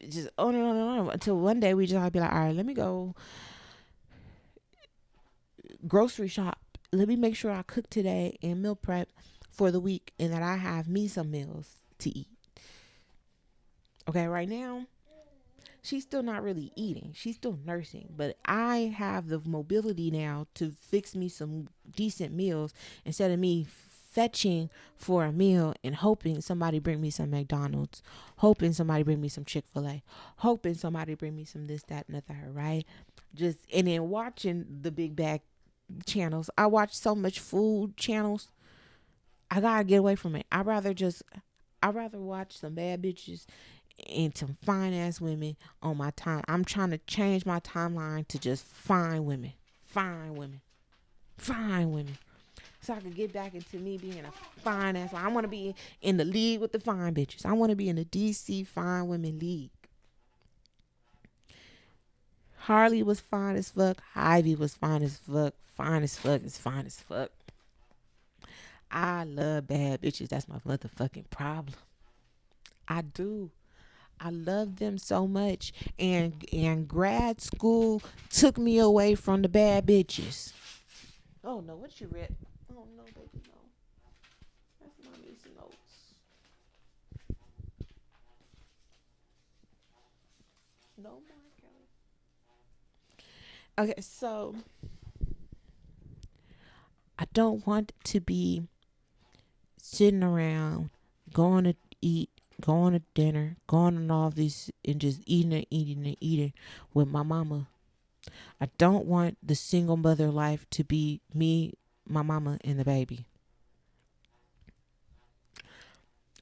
Speaker 1: just on and on until one day we just gotta be like, all right, let me go grocery shop. Let me make sure I cook today and meal prep for the week, and that I have me some meals to eat. Okay, right now she's still not really eating. She's still nursing, but I have the mobility now to fix me some decent meals instead of me fetching for a meal and hoping somebody bring me some McDonald's, hoping somebody bring me some Chick-fil-A, hoping somebody bring me some this, that, and the third, right? Just, and then watching the big bag channels. I watch so much food channels. I gotta get away from it. I'd rather watch some bad bitches and some fine ass women on my time. I'm trying to change my timeline to just fine women, fine women, fine women, so I could get back into me being a fine ass. I want to be in the league with the fine bitches. I want to be in the DC Fine Women League. Harley was fine as fuck. Ivy was fine as fuck. Fine as fuck is fine as fuck. I love bad bitches. That's my motherfucking problem. I do. I love them so much. And grad school took me away from the bad bitches. Oh no, what you read? Oh no, baby, no. That's mommy's notes. No more, Kelly. Okay, so I don't want to be sitting around going to eat, going to dinner, going on all this and just eating and eating and eating with my mama. I don't want the single mother life to be me, my mama, and the baby.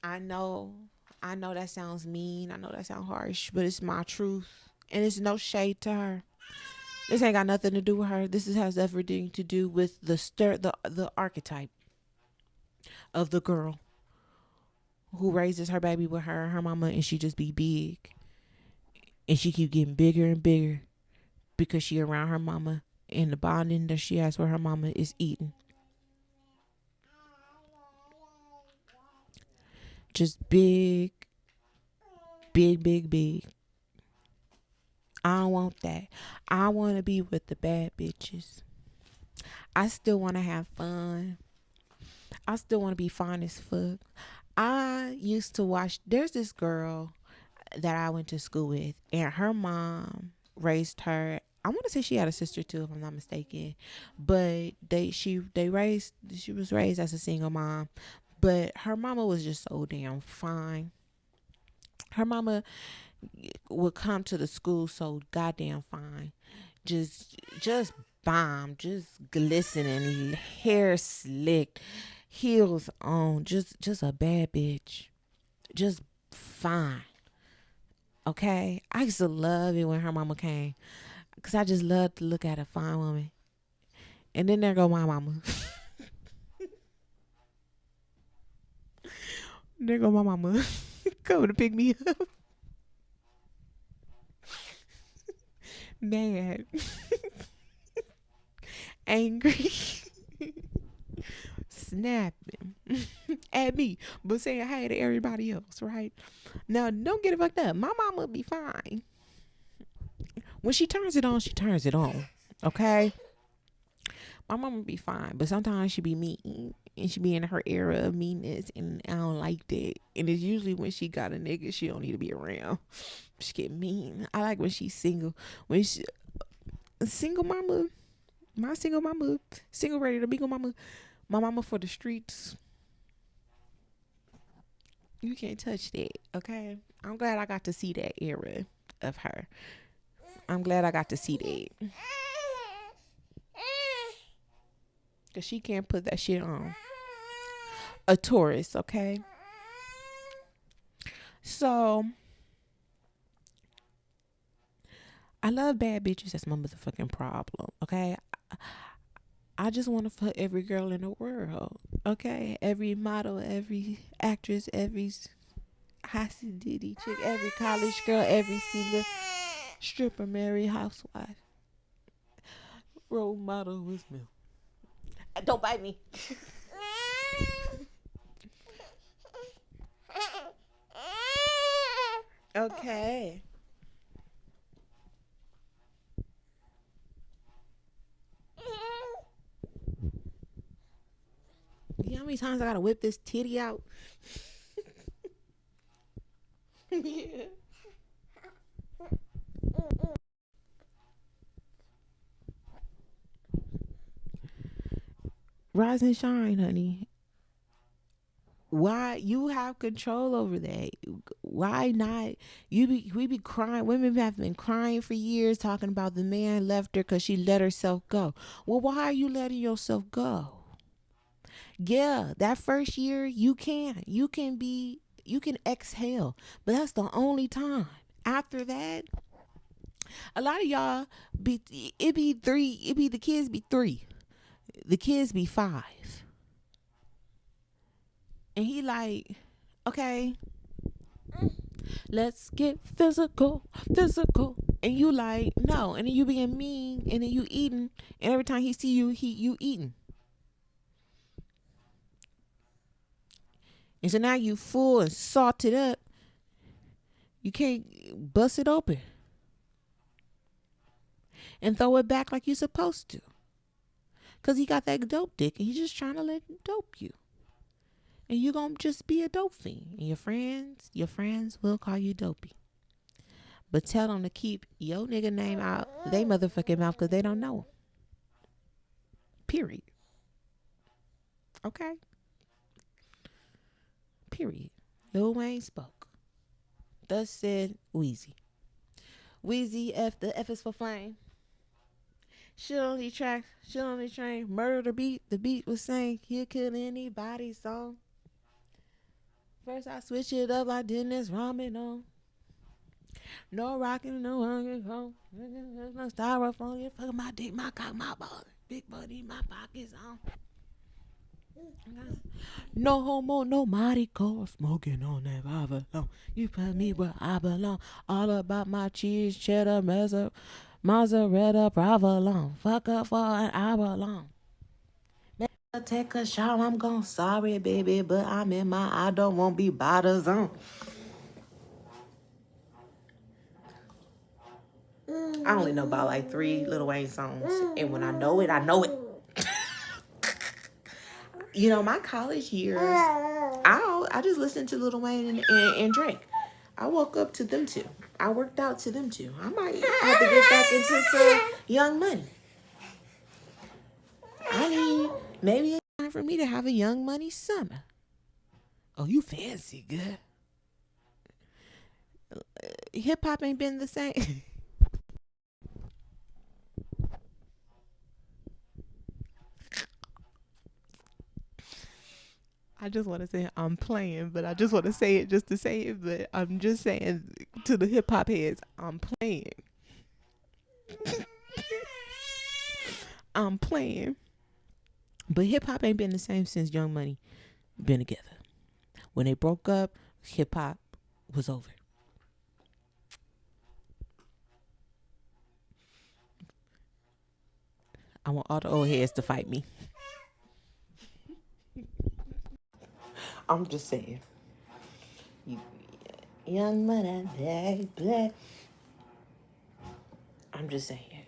Speaker 1: I know, I know that sounds mean. I know that sounds harsh, but it's my truth. And it's no shade to her. This ain't got nothing to do with her. This has everything to do with the archetype of the girl who raises her baby with her and her mama, and she just be big. And she keep getting bigger and bigger because she around her mama, and the bonding that she has with her mama is eating. Just big, big, big, big. I don't want that. I want to be with the bad bitches. I still want to have fun. I still want to be fine as fuck. I used to watch, there's this girl that I went to school with, and her mom raised her. I want to say she had a sister too, if I'm not mistaken. But she was raised as a single mom. But her mama was just so damn fine. Her mama would come to the school so goddamn fine, just bomb, just glistening, hair slicked, heels on, just a bad bitch, just fine. Okay, I used to love it when her mama came, cause I just loved to look at a fine woman. And then there go my mama. There go my mama coming to pick me up, mad, angry, snapping at me, but saying hi to everybody else, right? Now, don't get it fucked up. My mama be fine. When she turns it on, she turns it on. Okay? My mama be fine, but sometimes she be mean. And she be in her era of meanness, and I don't like that. And it's usually when she got a nigga she don't need to be around. She get mean. I like when she's single. When she single mama, my single mama, single ready to mingle mama, my mama for the streets. You can't touch that, okay? I'm glad I got to see that era of her. I'm glad I got to see that. Because she can't put that shit on. A Taurus, okay? So, I love bad bitches. That's my motherfucking problem, okay? I just want to fuck every girl in the world, okay? Every model, every actress, every high diddy chick, every college girl, every singer, stripper, married housewife, role model with me. Don't bite me. Okay. You know how many times I gotta whip this titty out? Yeah. Rise and shine, honey. Why you have control over that? Why not? We be crying. Women have been crying for years, talking about the man left her because she let herself go. Well, why are you letting yourself go? Yeah, that first year you can exhale, but that's the only time. After that, a lot of y'all be it be three. It be the kids be three, the kids be five, and he like, okay, let's get physical. And you like, no. And then you being mean. And then you eating. And every time he see you, you eating. And so now you full and salted up. You can't bust it open and throw it back like you supposed to. Because he got that dope dick and he's just trying to let dope you. And you going to just be a dope fiend. And your friends will call you dopey. But tell them to keep your nigga name out they motherfucking mouth because they don't know him. Period. Okay? Period. Lil Wayne spoke. Thus said Weezy. Weezy, the F is for flame. Shit on these tracks, shit on the train, murder the beat. The beat was saying he'll kill anybody's song. First I switch it up like Dennis Rodman on. No rockin', no hungry home. No styrofoam, you fuck my dick, my cock, my ball. Big buddy, my pockets on. No homo, no Marico, smoking on that Avalon. You put me where I belong. All about my cheese, cheddar, mozzarella, provolone. Fuck up for an hour long. Take a shot, I'm gone. Sorry, baby, but I'm in my I don't want be bottles on. I only know about like 3 Lil Wayne songs, and when I know it, I know it. You know, my college years, I just listened to Lil Wayne and Drake. I woke up to them two. I worked out to them two. I might have to get back into some Young Money. I mean, maybe it's time for me to have a Young Money summer. Oh, you fancy, good. Hip hop ain't been the same. I just want to say I'm playing, but I just want to say it just to say it. But I'm just saying to the hip hop heads, I'm playing. I'm playing. But hip hop ain't been the same since Young Money been together. When they broke up, hip hop was over. I want all the old heads to fight me. I'm just saying. You, Young Money, black, black. I'm just saying.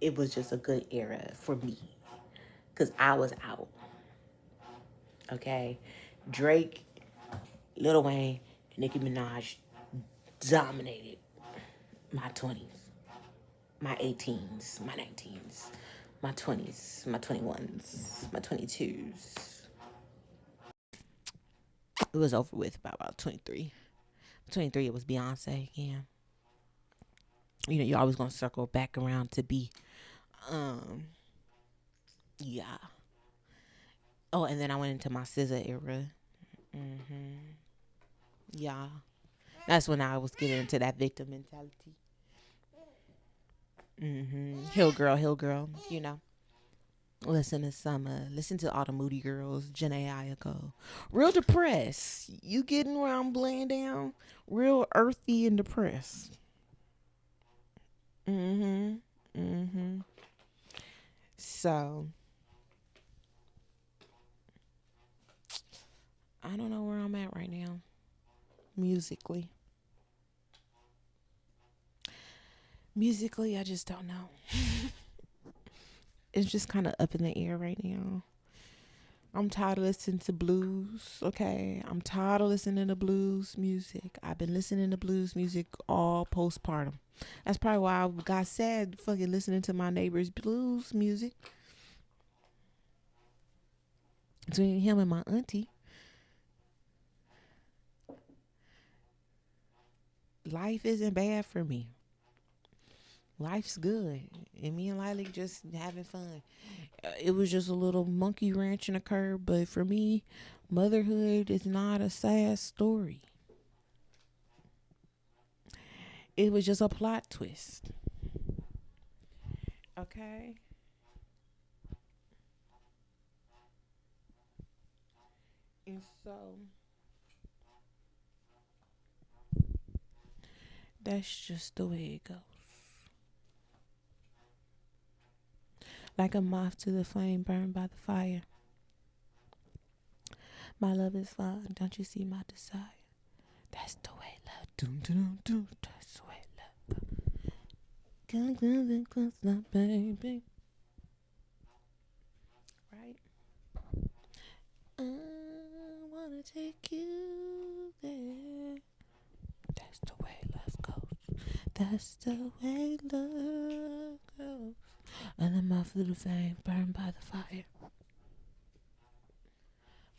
Speaker 1: It was just a good era for me. Because I was out. Okay? Drake, Lil Wayne, Nicki Minaj dominated my 20s, my 18s, my 19s, my 20s, my 21s, my 22s. It was over with by about 23. 23, it was Beyonce again. You know, you're always going to circle back around to be, yeah. Oh, and then I went into my SZA era. Yeah. That's when I was getting into that victim mentality. Hill girl, you know. Listen to listen to all the Moody Girls, Janae Ayako. Real depressed. You getting where I'm laying down? Real earthy and depressed. So I don't know where I'm at right now, musically. Musically, I just don't know. It's just kind of up in the air right now. I'm tired of listening to blues, okay? I'm tired of listening to blues music. I've been listening to blues music all postpartum. That's probably why I got sad fucking listening to my neighbor's blues music. Between him and my auntie. Life isn't bad for me. Life's good. And me and Lily just having fun. It was just a little monkey wrench in a curb, but for me, motherhood is not a sad story. It was just a plot twist. Okay? And so that's just the way it goes. Like a moth to the flame, burned by the fire. My love is fine. Don't you see my desire? That's the way love. Doom, doom, doom. That's the way love. Come close and close now, baby. Right? I wanna take you there. That's the way love goes. That's the way love goes. And the moth to the flame, burned by the fire.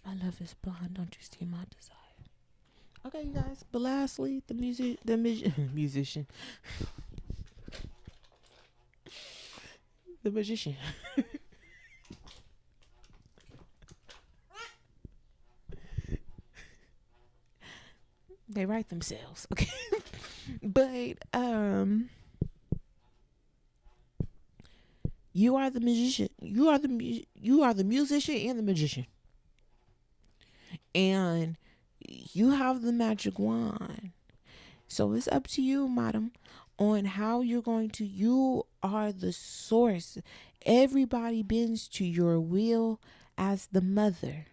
Speaker 1: My love is blind. Don't you see my desire? Okay, you guys. But lastly, musician, the magician. They write themselves, okay. But you are the magician. You are the musician and the magician, and you have the magic wand. So it's up to you, madam, on how you're going to. You are the source. Everybody bends to your will as the mother.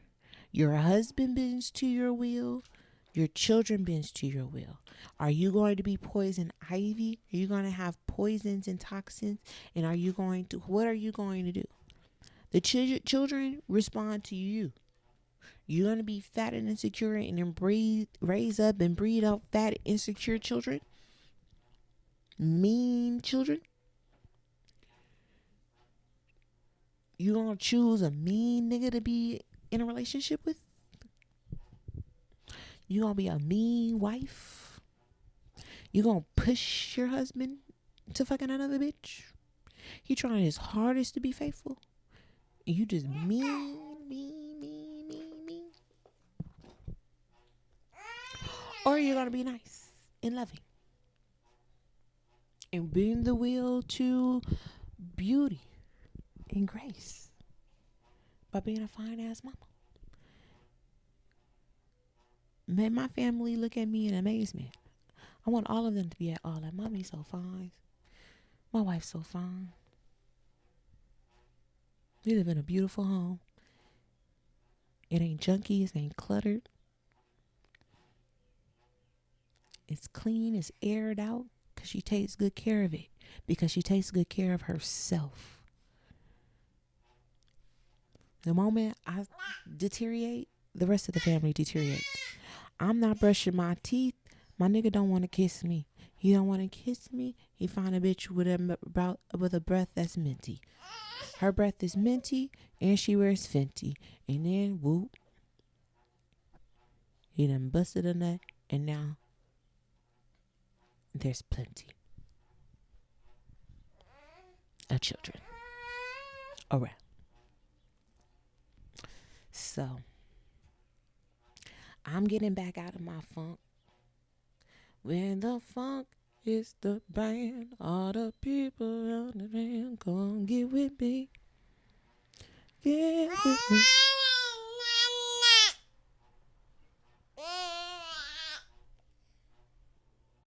Speaker 1: Your husband bends to your will. Your children bends to your will. Are you going to be poison ivy? Are you going to have poisons and toxins? And what are you going to do? The children respond to you. You're going to be fat and insecure and then raise up and breed out fat, insecure children? Mean children? You going to choose a mean nigga to be in a relationship with? You going to be a mean wife? You gonna push your husband to fucking another bitch? He trying his hardest to be faithful. You just mean. Or you're gonna be nice and loving and bring the wheel to beauty and grace by being a fine ass mama. Man, my family look at me in amazement. I want all of them to be at all. Like, mommy's so fine. My wife's so fine. We live in a beautiful home. It ain't junky. It ain't cluttered. It's clean. It's aired out because she takes good care of it. Because she takes good care of herself. The moment I deteriorate, the rest of the family deteriorates. I'm not brushing my teeth. My nigga don't want to kiss me. He don't want to kiss me. He find a bitch with a breath that's minty. Her breath is minty and she wears Fenty. And then whoop, he done busted a nut and now there's plenty of children around. So I'm getting back out of my funk. When the funk is the band, all the people on the band, come get with me. Get with me.